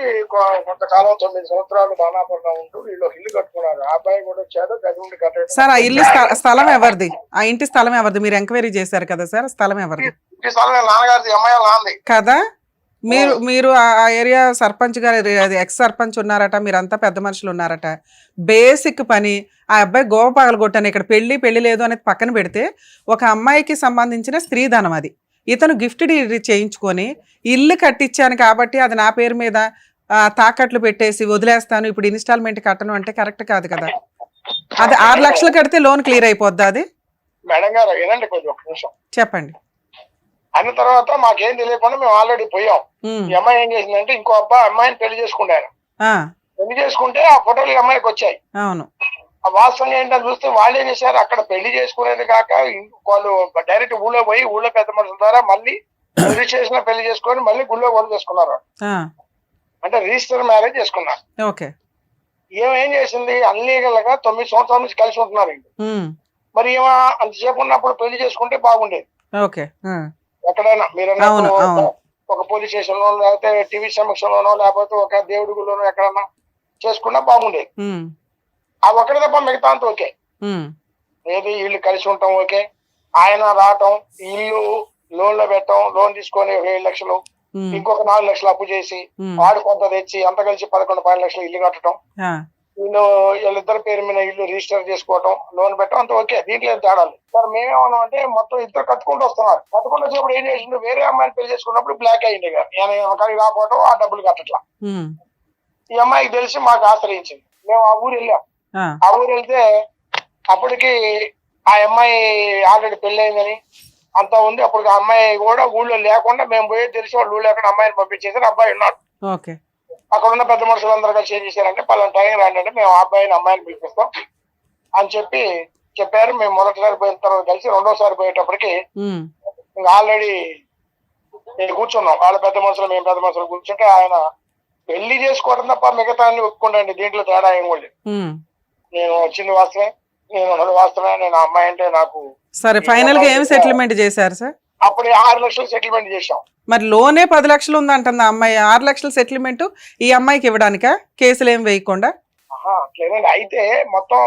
కొంతకాలం 9 సంవత్సరాలు బాణాపురంలో ఉంటూ వీళ్ళు ఇల్లు కట్టుకున్నారు. ఆ అబ్బాయి కూడా వచ్చాడు, గది ఉండి కట్టాడు. సార్ ఆ ఇల్లు స్థలం ఎవరిది? ఆ ఇంటి స్థలం ఎవరిది? మీరు ఎంక్వైరీ చేశారు కదా సార్, స్థలం ఎవరిది? ఈ స్థలం నాన్నగారిది, అమ్మాయి నాన్నది కదా. మీరు ఆ ఏరియా సర్పంచ్ గారు, ఎక్స్ సర్పంచ్ ఉన్నారట, మీరంతా పెద్ద మనుషులు ఉన్నారట. బేసిక్ పని ఆ అబ్బాయి గోవ పగలగొట్టాను. ఇక్కడ పెళ్లి లేదు అనేది పక్కన పెడితే, ఒక అమ్మాయికి సంబంధించిన స్త్రీధనం అది. ఇతను గిఫ్ట్ డీడ్ చేయించుకొని ఇల్లు కట్టించాను కాబట్టి అది నా పేరు మీద తాకట్లు పెట్టేసి వదిలేస్తాను, ఇప్పుడు ఇన్స్టాల్మెంట్ కట్టను అంటే కరెక్ట్ కాదు కదా. అది 6 లక్షలు కడితే లోన్ క్లియర్ అయిపోద్ది. అది మేడం గారు ఏనండి కొంచెం ఒక నిమిషం చెప్పండి. అన్న తర్వాత మాకేం తెలియకుండా మేము ఆల్రెడీ పోయాం. ఈ అమ్మాయి ఏం చేసిందంటే ఇంకో అమ్మాయిని పెళ్లి చేసుకున్నారు. పెళ్లి చేసుకుంటే ఆ ఫోటోలు ఈ అమ్మాయికి వచ్చాయి. అవును. ఆ వాస్తవంగా ఏంటని చూస్తే వాళ్ళు ఏం చేశారు, అక్కడ పెళ్లి చేసుకునేది కాక వాళ్ళు డైరెక్ట్ ఊళ్ళో పోయి ఊళ్ళో పెద్ద మనుషుల ద్వారా మళ్ళీ రిజిస్ట్రేషన్ పెళ్లి చేసుకొని మళ్ళీ గుళ్ళో వాళ్ళు చేసుకున్నారు. అంటే రిజిస్టర్ మ్యారేజ్ చేసుకున్నారు. ఏం చేసింది, అన్లీగల్ గా 9 సంవత్సరాల నుంచి కలిసి ఉంటున్నారు. మరి ఏమో అంతసేపు ఉన్నప్పుడు పెళ్లి చేసుకుంటే బాగుండేది. ఎక్కడైనా మీరన్నా ఒక పోలీస్ స్టేషన్ లో, లేకపోతే టీవీ సమక్షంలోనో, లేకపోతే ఒక దేవుడి గుళ్ళోనో ఎక్కడన్నా చేసుకున్నా బాగుండేది. ఆ ఒకటి తప్ప మిగతా అంతా ఓకే. ఏది వీళ్ళు కలిసి ఉంటాం ఓకే. ఆయన రావటం, ఇల్లు లోన్ లో పెట్టడం, లోన్ తీసుకొని 7 లక్షలు ఇంకొక 4 లక్షలు అప్పు చేసి వాడు కొంత తెచ్చి అంత కలిసి 11-12 లక్షలు ఇల్లు కట్టడం, వీళ్ళిద్దరి పేరు మీద ఇల్లు రిజిస్టర్ చేసుకోవటం, లోన్ పెట్టడం, అంత ఓకే, దీంట్లో ఏం తేడాలి సార్. మేమేమన్నాం అంటే మొత్తం ఇద్దరు కట్టుకుంటూ వస్తున్నారు. కట్టుకుంటూ వచ్చినప్పుడు ఏం చేసిండు, వేరే అమ్మాయిని పెళ్లి చేసుకున్నప్పుడు బ్లాక్ అయ్యింది, రాకపోవడం, ఆ డబ్బులు కట్టట్లా. ఈ అమ్మాయికి తెలిసి మాకు ఆశ్రయించింది. మేము ఆ ఊరు వెళ్ళాం. ఆ ఊరు వెళ్తే అప్పటికి ఆ అమ్మాయి ఆల్రెడీ పెళ్లి అయిందని అంతా ఉంది. అప్పుడు ఆ అమ్మాయి కూడా ఊళ్ళో లేకుండా మేము పోయి తెలిసి వాళ్ళు ఊళ్ళో ఎక్కడ అమ్మాయిని పంపించేసారు. అబ్బాయి ఉన్నాడు. అక్కడ ఉన్న పెద్ద మనుషులు అందరూ కలిసి ఏం చేశారంటే పలానా టైం రాండి, మేము ఆ అమ్మాయిని పిలిపిస్తాం అని చెప్పారు. మేము మొదటిసారి పోయిన తర్వాత కలిసి రెండోసారి పోయేటప్పటికి ఇంకా ఆల్రెడీ నేను కూర్చున్నాం. వాళ్ళ పెద్ద మనుషులు మేము పెద్ద మనుషులు కూర్చుంటే ఆయన పెళ్లి చేసుకోవడం తప్ప మిగతా అన్ని ఒప్పుకుంటాండి, దీంట్లో తేడా ఏం కూడా. నేను వచ్చింది వాస్తవే, నేను ఉన్నది వాస్తవే, నేను అమ్మాయి అంటే నాకు. సరే, ఫైనల్ గా ఏం సెటిల్మెంట్ చేశారు సార్? అప్పుడు 6 లక్షలు సెటిల్మెంట్ చేశాం. మరి లోనే 10 లక్షలు ఉందంటుంది అమ్మాయి. 6 లక్షల సెటిల్మెంట్ ఈ అమ్మాయికి ఇవ్వడానికా? కేసులు ఏం వేయకుండా? లేదండి, అయితే మొత్తం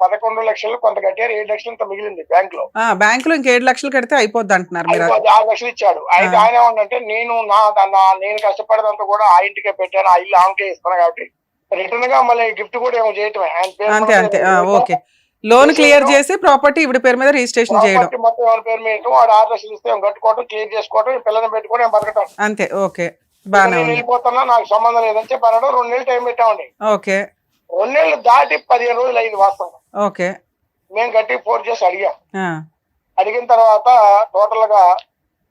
11 లక్షలు కొంత కట్టారు, 7 లక్షలు ఇంత మిగిలింది బ్యాంక్ లో. బ్యాంక్ లో ఇంక 7 లక్షలు కడితే అయిపోద్ది అంటున్నారు మీరు. 6 లక్షలు ఇచ్చాడు. అయితే ఆయన ఏమంటే నేను నేను కష్టపడేదంతా కూడా ఆ ఇంటికే పెట్టాను, ఆ ఇల్లు ఆమెకే ఇస్తాను కాబట్టి రిటర్న్ గా మళ్ళీ గిఫ్ట్ కూడా ఏమో చేయటమే ఆయన పేరు. అంతే. ఓకే, లోన్ క్లియర్ చేసి ప్రాపర్టీ ఇవిడ పేరు మీద రిజిస్ట్రేషన్ చేయడం, మొత్తం ఎవరి పేరు మీద వాడు 6 లక్షలు ఇస్తే కట్టుకోవడం, క్లియర్ చేసుకోవడం, పిల్లల్ని పెట్టుకోవడం, బతకటం అంతే. ఓకే, బాగా వెళ్ళిపోతున్నా, నాకు సంబంధం లేదని చెప్పి అనడం. 2 నెలలు టైం పెట్టామండి. ఓకే, 2 నెలలు దాటి 15 రోజులు అయింది వాస్తవంగా. ఓకే, మేము గట్టి ఫోర్స్ చేసి అడిగాం. అడిగిన తర్వాత టోటల్ గా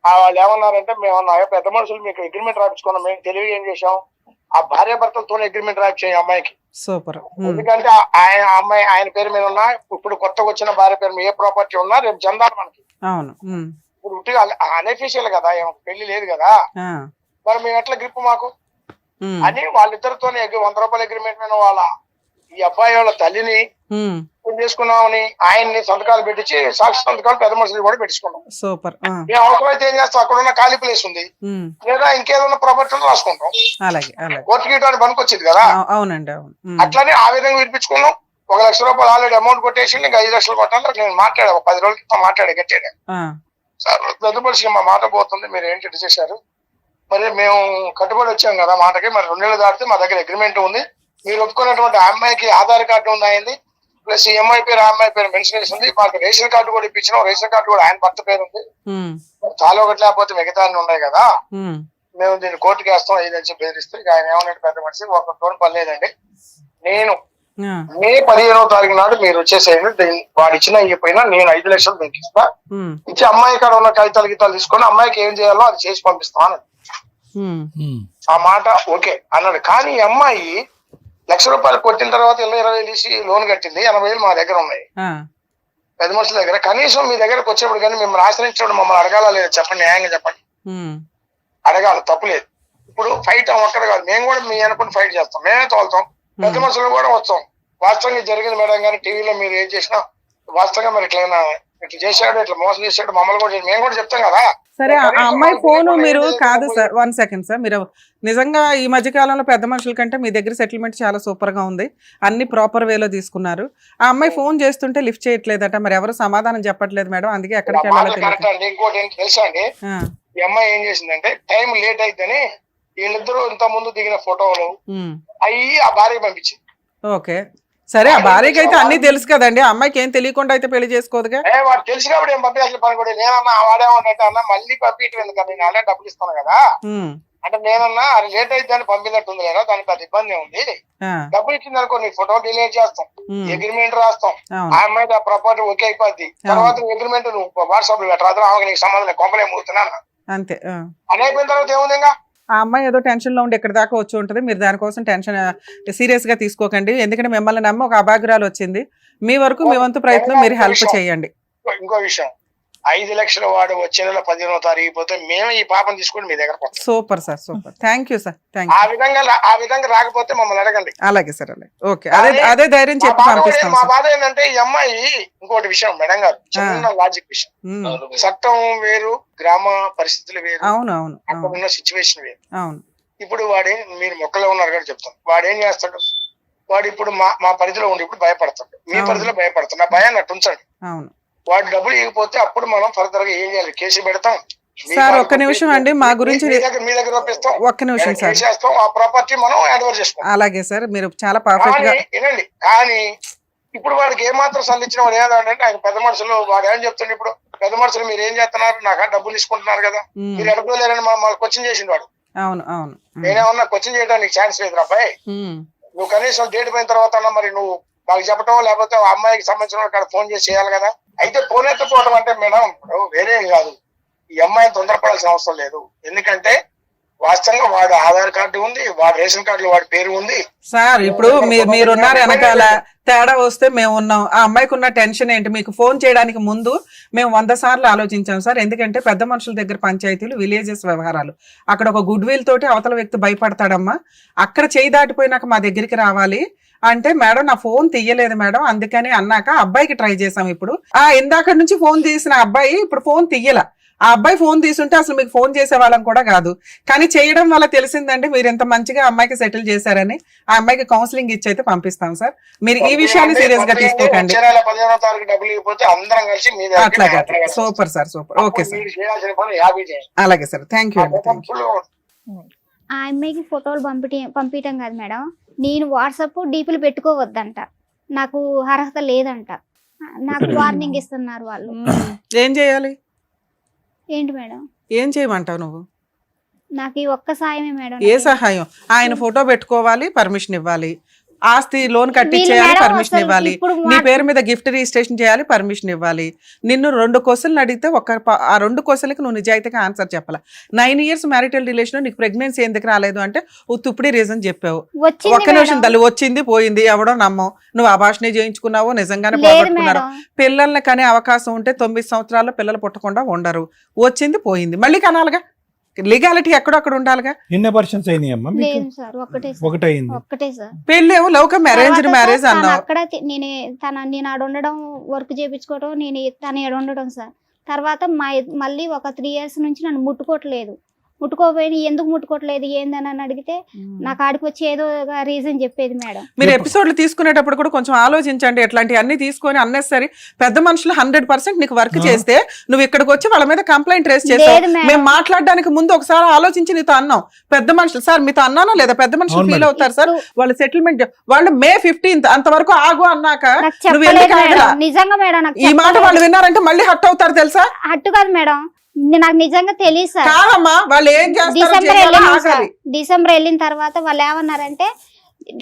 వాళ్ళు ఏమన్నారంటే, మేము పెద్ద మనుషులు మీకు అగ్రిమెంట్ రాయించుకున్నాం, మేము తెలివి ఏం చేసాం, ఆ భార్య భర్తలతో అగ్రిమెంట్ రాయించాం అమ్మాయికి. సూపర్. ఎందుకంటే ఆయన పేరు మీద ఉన్నా, ఇప్పుడు కొత్తగా వచ్చిన భార్య పేరు మీద ఏ ప్రాపర్టీ ఉన్నా రేపు జందాలు మనకి. అవును, ఇప్పుడు అనఫీషియల్ కదా, పెళ్లి లేదు కదా, మరి మేము ఎట్లా గ్రిప్ మాకు అని వాళ్ళిద్దరితో 100 రూపాయల అగ్రిమెంట్ మీద వాళ్ళ ఈ అబ్బాయి వాళ్ళ తల్లిని చేసుకున్నామని ఆయన్ని సంతకాలు పెట్టించి సాక్షి సంతకాలు పెద్ద మనుషులు కూడా పెట్టించుకున్నాం. సూపర్. మేము అవసరమైతే ఏం చేస్తాం, అక్కడ ఉన్న ఖాళీ ప్లేస్ ఉంది లేదా ఇంకేదన్నా ప్రాపర్టీ రాసుకుంటాం. కోర్టు గీయడానికి పనికొచ్చింది కదా. అవునండి, అట్లానే ఆ విధంగా వినిపించుకున్నాం. 1 లక్ష రూపాయలు ఆల్రెడీ అమౌంట్ కొట్టేసి ఇంకా 5 లక్షలు కొట్టాలి. నేను మాట్లాడా 10 రోజుల క్రితం మాట్లాడే గట్టాను సార్, పెద్ద మనిషికి మా మాట పోతుంది, మీరు ఏంటి చేశారు, మరి మేము కట్టుబడి వచ్చాం కదా మాటకి, మరి 2 నెలలు దాటితే మా దగ్గర అగ్రిమెంట్ ఉంది, మీరు ఒప్పుకున్నటువంటి ఆ అమ్మాయికి ఆధార్ కార్డు ఉన్నాయండి, ప్లస్ ఈ అమ్మాయి పేరు ఆ అమ్మాయి పేరు మెన్షన్ చేసి ఉంది, మాకు రేషన్ కార్డు కూడా ఇప్పించినాం, రేషన్ కార్డు కూడా ఆయన భర్త పేరు ఉంది, చాలా ఒకటి లేకపోతే మిగతా ఉన్నాయి కదా, మేము దీన్ని కోర్టుకి వేస్తాం ఇదని చెప్పి బెదిరిస్తే ఆయన ఏమన్నట్టు పెద్ద మనిషి ఒక తోడు పర్లేదండి, నేను మే 15వ తారీఖు నాడు మీరు వచ్చేసేయండి, వాడు ఇచ్చినా ఇవ్వకపోయినా నేను 5 లక్షలు మీకు ఇస్తా, ఇచ్చి అమ్మాయి కాడ ఉన్న కాగితాలు గీతాలు తీసుకొని అమ్మాయికి ఏం చేయాలో అది చేసి పంపిస్తాను. ఆ మాట ఓకే అన్నాడు. కానీ ఈ అమ్మాయి 1 లక్ష రూపాయలు కొట్టిన తర్వాత 20,000 తీసి లోన్ కట్టింది. 80,000 మా దగ్గర ఉన్నాయి పెద్ద మనుషుల దగ్గర. కనీసం మీ దగ్గరకు వచ్చేప్పుడు కానీ మిమ్మల్ని ఆశ్రయించడం మమ్మల్ని అడగాల లేదా చెప్పండి, న్యాయంగా చెప్పండి. అడగాలి, తప్పులేదు. ఇప్పుడు ఫైట్ ఒక్కడ కాదు, మేము కూడా మీ అనుకుని ఫైట్ చేస్తాం, మేమే తోలుతాం, పెద్ద మనుషులు కూడా వస్తాం. వాస్తవంగా జరిగింది మేడం కానీ టీవీలో మీరు ఏం చేసినా వాస్తవంగా మరి ఇట్లా చేశాడు, ఇట్లా మోసం చేశాడు, మమ్మల్ని కూడా మేము కూడా చెప్తాం కదా. సరే, ఆ అమ్మాయి ఫోను మీరు కాదు సార్, 1 సెకండ్ సార్, మీరు నిజంగా ఈ మధ్య కాలంలో పెద్ద మనుషుల కంటే మీ దగ్గర సెటిల్మెంట్ చాలా సూపర్ గా ఉంది, అన్ని ప్రాపర్ వేలో తీసుకున్నారు. ఆ అమ్మాయి ఫోన్ చేస్తుంటే లిఫ్ట్ చేయట్లేదట, మరి ఎవరు సమాధానం చెప్పట్లేదు మేడం, అందుకే ఎక్కడికి వెళ్ళాలి. ఇంకోటి ఏంటి తెలుసా అండి, ఈ అమ్మాయి ఏం చేసిందంటే టైం లేట్ అయిద్దని వీళ్ళిద్దరూ ఇంత ముందు దిగిన ఫోటోలు అయ్యి ఆ భార్యకి పంపించింది. ఓకే, సరే, ఆ భార్యకి అయితే అన్ని తెలుసు కదండి, అమ్మాయికి ఏం తెలియకుండా అయితే పెళ్లి చేసుకోదుగా. వాడు తెలిసి కాబట్టి ఏం పంపించాలి పని కూడా. నేనన్నా వాడేమన్నట్టు అన్న మళ్ళీ పంపించడం ఎందుకంటే నేను అలా డబ్బులు ఇస్తాను కదా అంటే, నేనన్నా అది లేట్ అయితే అని పంపినట్టుంది లేదా, దానికి పెద్ద ఇబ్బంది ఉంది, డబ్బులు ఇచ్చింది అనుకో నీ ఫోటో డిలీట్ చేస్తాం, అగ్రిమెంట్ రాస్తాం, ఆ అమ్మాయి ఆ ప్రాపర్టీ ఓకే అయిపోద్ది, తర్వాత అగ్రిమెంట్ నువ్వు వాట్సాప్ లో పెట్టరాదు, ఆమె నీకు సంబంధం కొంపలే మూగుతున్నాను అంతే. అని అయిపోయిన తర్వాత ఏముంది, ఇంకా ఆ అమ్మాయి ఏదో టెన్షన్ లో ఉండి ఎక్కడి దాకా వచ్చి ఉంటుంది, మీరు దానికోసం టెన్షన్ సీరియస్ గా తీసుకోకండి, ఎందుకంటే మిమ్మల్ని నమ్మి ఒక అభాగ్రాలు వచ్చింది, మీ వరకు మీ వంతు ప్రయత్నం మీరు హెల్ప్ చేయండి. ఇంకో విషయం, 5 లక్షల వాడు వచ్చే నెల 15వ తారీఖు పోతే మేమే ఈ పాపం తీసుకుని మీ దగ్గర. Super sir, super, thank you sir, thank you. ఆ విధంగా రాకపోతే మమ్మల్ని అడగండి. అలాగే సార్, అలాగే, ఓకే, అదే ధైర్యం చెప్పి పంపిస్తాం. మా బాధ ఏంటంటే ఈ అమ్మాయి ఇంకోటి విషయం మేడం గారు, చిన్న లాజిక్ విషయం, చట్టం వేరు, గ్రామ పరిస్థితులు వేరు, అవును అవును, అక్కడ ఉన్న సిచ్యువేషన్ వేరు. అవును, ఇప్పుడు మీరు మొక్కలో ఉన్నారు కదా చెప్తాను, వాడేం చేస్తాడు, వాడు ఇప్పుడు మా పరిధిలో ఉండి ఇప్పుడు భయపడతాడు, మీ పరిధిలో భయపడతాడు, నా భయాన్ని అట్టు ఉంచండి. అవును, వాడు డబ్బులు ఇవ్వకపోతే అప్పుడు మనం ఫర్దర్ గా ఏం చేయాలి, కేసు పెడతాం, సార్ ఒక్క నిమిషం అండి, మా గురించి మీ దగ్గర రప్పిస్తాం, ఒక్క నిమిషం సార్, చేస్తాం, ఆ ప్రాపర్టీ మనం హ్యాండ్ ఓవర్ చేసుకుంటాం. అలాగే సార్, మీరు చాలా పర్ఫెక్ట్ గా వినండి. కానీ ఇప్పుడు వాడికి ఏమాత్రం సంధించిన వాడు ఏదంటే ఆయన పెద్ద మనుషులు వాడు ఏం చెప్తుండే, ఇప్పుడు పెద్ద మనుషులు మీరు ఏం చేస్తున్నారు, నాకు డబ్బులు తీసుకుంటున్నారు కదా, మీరు ఎడుకోలేరని మమ్మల్ని క్వశ్చన్ చేసిండు వాడు. అవును అవును, నేనేమన్నా క్వశ్చన్ చేయడానికి ఛాన్స్ లేదు అబ్బాయి, నువ్వు కనీసం డేట్ పోయిన తర్వాత అన్నా మరి నువ్వు మాకు చెప్పడం, లేకపోతే ఆ అమ్మాయికి సంబంధించిన అక్కడ ఫోన్ చేసి చేయాలి కదా. అయితే ఫోన్ ఎత్తుకోవడం అంటే మేడం వేరే కాదు, ఈ అమ్మాయిని తొందరపడాల్సిన అవసరం లేదు. ఎందుకంటే వాస్తవంగా వాడు ఆధార్ కార్డు ఉంది, వాడు రేషన్ కార్డులో వాడి పేరు ఉంది. సార్ ఇప్పుడు మీరున్నారు వెనకాల, తేడా వస్తే మేము ఉన్నాం. ఆ అమ్మాయికి ఉన్న టెన్షన్ ఏంటి? మీకు ఫోన్ చేయడానికి ముందు మేము 100 సార్లు ఆలోచించాం సార్. ఎందుకంటే పెద్ద మనుషుల దగ్గర పంచాయతీలు, విలేజెస్ వ్యవహారాలు, అక్కడ ఒక గుడ్ విల్ తోటి అవతల వ్యక్తి భయపడతాడమ్మా. అక్కడ చేయి దాటిపోయినాక మా దగ్గరికి రావాలి అంటే, మేడం నా ఫోన్ తీయలేదు మేడం, అందుకని అన్నాక అబ్బాయికి ట్రై చేసాం. ఇప్పుడు ఇందాక నుంచి ఫోన్ తీసిన అబ్బాయి ఇప్పుడు ఫోన్ తీయల. ఆ అబ్బాయి ఫోన్ తీసుంటే అసలు మీకు ఫోన్ చేసే వాళ్ళం కూడా కాదు. కానీ చేయడం వల్ల తెలిసిందంటే మీరు ఎంత మంచిగా అమ్మాయికి సెటిల్ చేశారని. ఆ అమ్మాయికి కౌన్సిలింగ్ ఇచ్చి అయితే పంపిస్తాం సార్. మీరు ఈ విషయాన్ని సీరియస్ గా తీసుకోకండి. అట్లాగే, super sir, super. Okay sir, అలాగే సార్, థ్యాంక్ యూ అండి, థ్యాంక్ యూ. ఆ అమ్మాయికి ఫోటోలు పంపించడం కాదు మేడం, నేను వాట్సాప్ డీపీలు పెట్టుకోవద్దంట, నాకు అర్హత లేదంట, నాకు వార్నింగ్ ఇస్తున్నారు వాళ్ళు. ఏం చేయాలి? ఏంటి మేడం? ఏం చేయమంటావు నువ్వు? నాకు ఈ ఒక్క సాయమే మేడం. ఏ సహాయం? ఆయన ఫోటో పెట్టుకోవాలి, పర్మిషన్ ఇవ్వాలి, ఆస్తి లోన్ కట్టించేయాలి, పర్మిషన్ ఇవ్వాలి, నీ పేరు మీద గిఫ్ట్ రిజిస్ట్రేషన్ చేయాలి, పర్మిషన్ ఇవ్వాలి. నిన్ను 2 క్వశ్చన్లు అడిగితే ఆ 2 క్వశ్చన్లకి నువ్వు నిజాయితీగా ఆన్సర్ చెప్పాలి. 9 years మ్యారిటల్ రిలేషన్, నీకు ప్రెగ్నెన్సీ ఎందుకు రాలేదు అంటే తుప్పుడి రీజన్ చెప్పావు. ఒక్క నిమిషం తల్లి, వచ్చింది పోయింది, ఎవడో నమ్మం. నువ్వు అభాషణ చేయించుకున్నావో నిజంగానే పోగొట్టుకున్నారు. పిల్లల్ని కనే అవకాశం ఉంటే 9 సంవత్సరాల్లో పిల్లలు పుట్టకుండా ఉండరు. వచ్చింది పోయింది, మళ్ళీ కనాలిగా. లీగాలిటీ ఎక్కడొక్కడ ఉండాలిగా. ఎన్ని అబార్షన్స్ అయినాయి అమ్మా? ఒకటే సార్. పెళ్ళి ఏమో లవ్ కమ్ అరేంజ్డ్ మ్యారేజ్ అన్నావు. అక్కడ నేను ఆడ ఉండడం, వర్క్ చేయించుకోవడం, నేను తన ఆడ ఉండడం సార్. తర్వాత మళ్ళీ ఒక 3 years నుంచి నన్ను ముట్టుకోపోయి ఎందుకు ముట్టుకోవట్లేదు ఏందని అని అడిగితే నాకు ఆడికి వచ్చి ఏదో రీజన్ చెప్పేది మేడం. మీరు ఎపిసోడ్లు తీసుకునేటప్పుడు కూడా కొంచెం ఆలోచించండి. ఇట్లాంటి అన్ని తీసుకొని అన్నెసరీ పెద్ద మనుషులు 100% నీకు వర్క్ చేస్తే నువ్వు ఇక్కడికి వచ్చి వాళ్ళ మీద కంప్లైంట్ రేస్ చేస్తావు. మేము మాట్లాడడానికి ముందు ఒకసారి ఆలోచించి నీతో అన్నాం. పెద్ద మనుషులు సార్ మీతో అన్నానో లేదా? పెద్ద మనుషులు ఫీల్ అవుతారు సార్. వాళ్ళ సెటిల్మెంట్ వాళ్ళు May 15th అంతవరకు ఆగు అన్నాక నువ్వు నిజంగా మేడం ఈ మాట వాళ్ళు విన్నారంటే మళ్ళీ హట్ అవుతారు తెలుసా? హట్టు కాదు మేడం, నాకు నిజంగా తెలియదు సార్. కాదమ్మా, వాళ్ళు ఏం చేస్తారు? డిసెంబర్ వెళ్ళిన తర్వాత వాళ్ళు ఏమన్నారంటే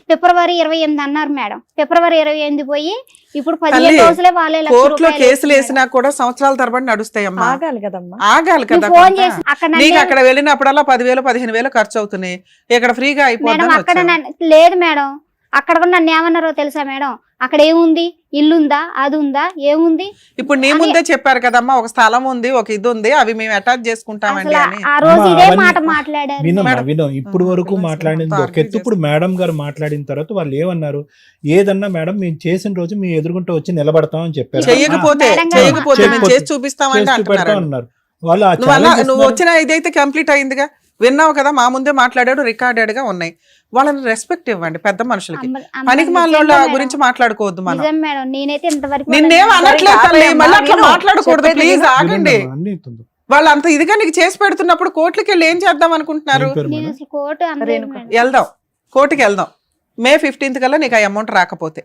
February 28 అన్నారు మేడం. February 28 పోయి ఇప్పుడు 15 రోజులే వాళ్ళే కోర్టులో కేసులు వేసినా కూడా సంవత్సరాల తరబడి నడుస్తాయమ్మా. ఆగాలి కదమ్మా, ఆగాలి కదా. ఫోన్ చేసి నీకు అక్కడ వెళ్ళినప్పుడల్లా 10,000 15,000 ఖర్చు అవుతున్నాయి. ఇక్కడ ఫ్రీగా అయిపోతుంది. అక్కడ లేదు మేడం, అక్కడ కూడా నన్ను ఏమన్నారో తెలుసా మేడం? అక్కడ ఏముంది, ఇల్లుందా, అది ఉందా, ఏముంది? ఇప్పుడు నీ ముందే చెప్పారు కదమ్మా, ఒక స్థలం ఉంది, ఒక ఇది ఉంది, అవి మేము అటాచ్ చేసుకుంటామండి అని. ఆ రోజు ఇదే మాట మాట్లాడారు. వినం ఇప్పుడు వరకు మాట్లాడింది ఒక ఎత్తు. ఇప్పుడు మేడం గారు మాట్లాడిన తర్వాత వాళ్ళు ఏమన్నారు? ఏదన్నా మేడం మేము చేసిన రోజు మీ ఎదురుగుంటూ వచ్చి నిలబడతాం అని చెప్పారు. చేయకపోతే మేము చేసి చూపిస్తామని అన్నారు. నువ్వు వచ్చిన ఇదైతే కంప్లీట్ అయిందిగా, విన్నావు కదా, మా ముందే మాట్లాడాడు, రికార్డెడ్ గా ఉన్నాయి. వాళ్ళని రెస్పెక్ట్ ఇవ్వండి. పెద్ద మనుషులకి పనికి మాలోళ్ళ గురించి మాట్లాడుకోవద్దు. మనం నిన్నేం అనట్లేదు తల్లి, మళ్ళీ అట్లా మాట్లాడకూడదు ప్లీజ్, ఆగండి. వాళ్ళు అంత ఇదిగా నీకు చేసి పెడుతున్నప్పుడు కోర్టుకి వెళ్ళి ఏం చేద్దాం అనుకుంటున్నారు? వెళ్దాం, కోర్టుకి వెళ్దాం. May 15th కల్లా నీకు ఆ అమౌంట్ రాకపోతే.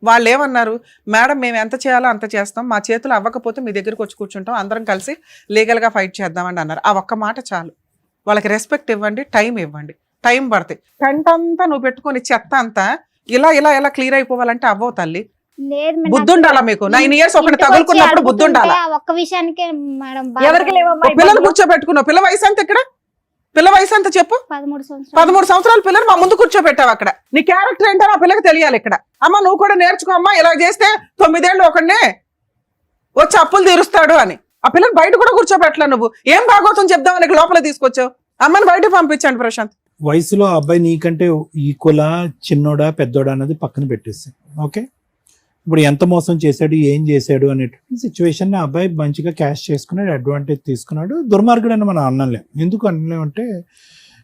వాళ్ళు ఏమన్నారు? మేడం మేము ఎంత చేయాలో అంత చేస్తాం, మా చేతులు అవ్వకపోతే మీ దగ్గరకు వచ్చి కూర్చుంటాం, అందరం కలిసి లీగల్గా ఫైట్ చేద్దామని అన్నారు. ఆ ఒక్క మాట చాలు. వాళ్ళకి రెస్పెక్ట్ ఇవ్వండి, టైం ఇవ్వండి. టైం పడుతుంది. కంట అంతా నువ్వు పెట్టుకుని చెత్త అంతా ఇలా ఇలా ఇలా క్లియర్ అయిపోవాలంటే అవ్వవు తల్లి. బుద్ధి ఉండాలా మీకు? 9 years ఒకటి తగులుకున్నప్పుడు బుద్ధి ఉండాలా? ఒక్క విషయానికే మేడం, పిల్లలు కూర్చోబెట్టుకున్నావు. పిల్ల వయసు అంత ఇక్కడ? పిల్ల వయసు అంత చెప్పు. 13 సంవత్సరాల పిల్లలు మా ముందు కూర్చోబెట్టావు. అక్కడ నీ క్యారెక్టర్ ఏంటో ఆ పిల్లకి తెలియాలి. ఇక్కడ అమ్మ నువ్వు కూడా నేర్చుకో అమ్మా, ఇలా చేస్తే 9 ఏళ్ళు ఒకడినే వచ్చి అప్పులు తీరుస్తాడు అని. ఆ పిల్లలు బయట కూడా కూర్చోబెట్టలే. నువ్వు ఏం భాగవతం చెప్దామని లోపల తీసుకొచ్చావు. అమ్మని బయట పంపించండి ప్రశాంత్. వయసులో అబ్బాయి నీకంటే ఈక్వలా, చిన్నోడా, పెద్దోడా అన్నది పక్కన పెట్టేసి, ఓకే, ఇప్పుడు ఎంత మోసం చేశాడు, ఏం చేశాడు అనేటువంటి సిచ్యువేషన్ ఆ అబ్బాయి మంచిగా క్యాష్ చేసుకున్నాడు, అడ్వాంటేజ్ తీసుకున్నాడు. దుర్మార్గుడు అని మనం అనలేం. ఎందుకు అనలేమంటే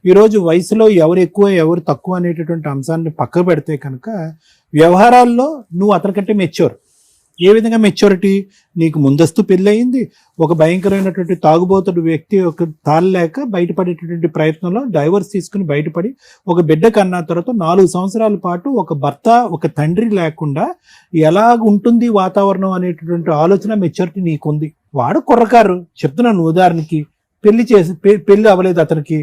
ఈరోజు వయసులో ఎవరు ఎక్కువ ఎవరు తక్కువ అనేటటువంటి అంశాన్ని పక్క పెడితే కనుక వ్యవహారాల్లో నువ్వు అతనికంటే మెచ్యూర్, ఏ విధంగా మెచ్యూరిటీ? నీకు ముందస్తు పెళ్ళయింది, ఒక భయంకరమైనటువంటి తాగుబోతుడు వ్యక్తి ఒక తాళలేక బయటపడేటటువంటి ప్రయత్నంలో డైవర్స్ తీసుకుని బయటపడి ఒక బిడ్డ కన్నా తర్వాత 4 సంవత్సరాల పాటు ఒక భర్త ఒక తండ్రి లేకుండా ఎలా ఉంటుంది వాతావరణం అనేటటువంటి ఆలోచన మెచ్యూరిటీ నీకుంది. వాడు కుర్రకారు, చెప్తున్నాను ఉదాహరణకి, పెళ్లి అవ్వలేదు అతనికి,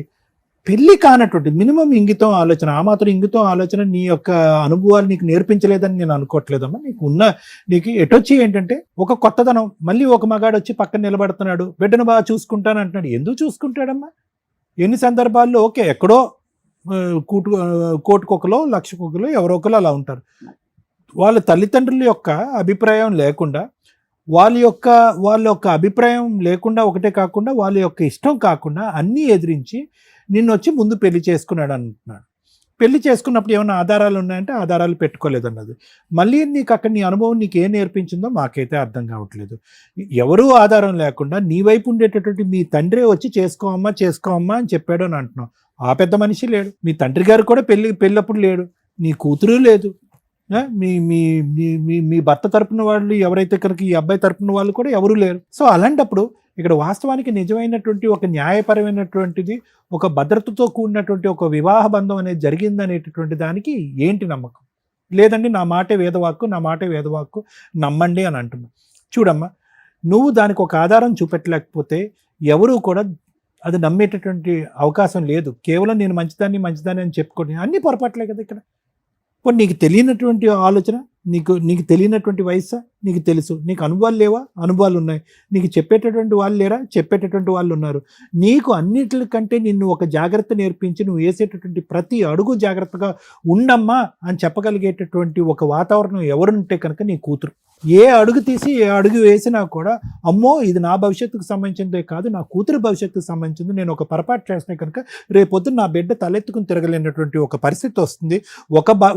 పెళ్లి కానటువంటి మినిమం ఇంగితం ఆలోచన, ఆ మాత్రం ఇంగితం ఆలోచన నీ యొక్క అనుభవాలు నీకు నేర్పించలేదని నేను అనుకోవట్లేదమ్మా. నీకు ఎటొచ్చి ఏంటంటే ఒక కొత్తదనం, మళ్ళీ ఒక మగాడు వచ్చి పక్కన నిలబడుతున్నాడు, బిడ్డను బాగా చూసుకుంటాను అంటున్నాడు. ఎందుకు చూసుకుంటాడమ్మా? ఎన్ని సందర్భాల్లో ఓకే ఎక్కడో కోటికొకలో లక్షకొకలో ఎవరో ఒకరు అలా ఉంటారు. వాళ్ళ తల్లిదండ్రుల యొక్క అభిప్రాయం లేకుండా వాళ్ళ యొక్క అభిప్రాయం లేకుండా ఒకటే కాకుండా వాళ్ళ యొక్క ఇష్టం కాకుండా అన్నీ ఎదిరించి నిన్ను వచ్చి ముందు పెళ్లి చేసుకున్నాడు అంటున్నాడు. పెళ్లి చేసుకున్నప్పుడు ఏమైనా ఆధారాలు ఉన్నాయంటే ఆధారాలు పెట్టుకోలేదన్నది. మళ్ళీ నీకు అక్కడ నీ అనుభవం నీకు ఏం నేర్పించిందో మాకైతే అర్థం కావట్లేదు. ఎవరూ ఆధారం లేకుండా నీ వైపు ఉండేటటువంటి మీ తండ్రే వచ్చి చేసుకోమ్మా అని చెప్పాడు అని అంటున్నావు. ఆ పెద్ద మనిషి లేడు, మీ తండ్రి గారు కూడా పెళ్ళప్పుడు లేడు, నీ కూతురు లేదు, మీ మీ మీ మీ భర్త తరపున వాళ్ళు ఎవరైతే కనుక ఈ అబ్బాయి తరపున వాళ్ళు కూడా ఎవరూ లేరు. సో అలాంటప్పుడు ఇక్కడ వాస్తవానికి నిజమైనటువంటి ఒక న్యాయపరమైనటువంటిది, ఒక భద్రతతో కూడినటువంటి ఒక వివాహ బంధం అనేది జరిగిందనేటటువంటి దానికి ఏంటి నమ్మకం? లేదండి నా మాటే వేదవాక్కు నమ్మండి అని అంటున్నావు. చూడమ్మా, నువ్వు దానికి ఒక ఆధారం చూపెట్టలేకపోతే ఎవరూ కూడా అది నమ్మేటటువంటి అవకాశం లేదు. కేవలం నేను మంచిదాన్ని అని చెప్పుకోండి, అన్ని పొరపాట్లే కదా ఇక్కడ. ఇప్పుడు నీకు తెలియనటువంటి ఆలోచన, నీకు తెలియనటువంటి వయస్సా? నీకు తెలుసు. నీకు అనుభవాలు లేవా? అనుభవాలు ఉన్నాయి. నీకు చెప్పేటటువంటి వాళ్ళు లేరా? చెప్పేటటువంటి వాళ్ళు ఉన్నారు. నీకు అన్నిటికంటే నిన్ను ఒక జాగ్రత్త నేర్పించి నువ్వు వేసేటటువంటి ప్రతి అడుగు జాగ్రత్తగా ఉండమ్మా అని చెప్పగలిగేటటువంటి ఒక వాతావరణం ఎవరుంటే కనుక నీ కూతురు. ఏ అడుగు తీసి ఏ అడుగు వేసినా కూడా అమ్మో ఇది నా భవిష్యత్తుకు సంబంధించిందే కాదు, నా కూతురు భవిష్యత్తుకు సంబంధించింది, నేను ఒక పొరపాటు చేస్తే కనుక రేపొద్దు నా బిడ్డ తలెత్తుకుని తిరగలేనటువంటి ఒక పరిస్థితి వస్తుంది.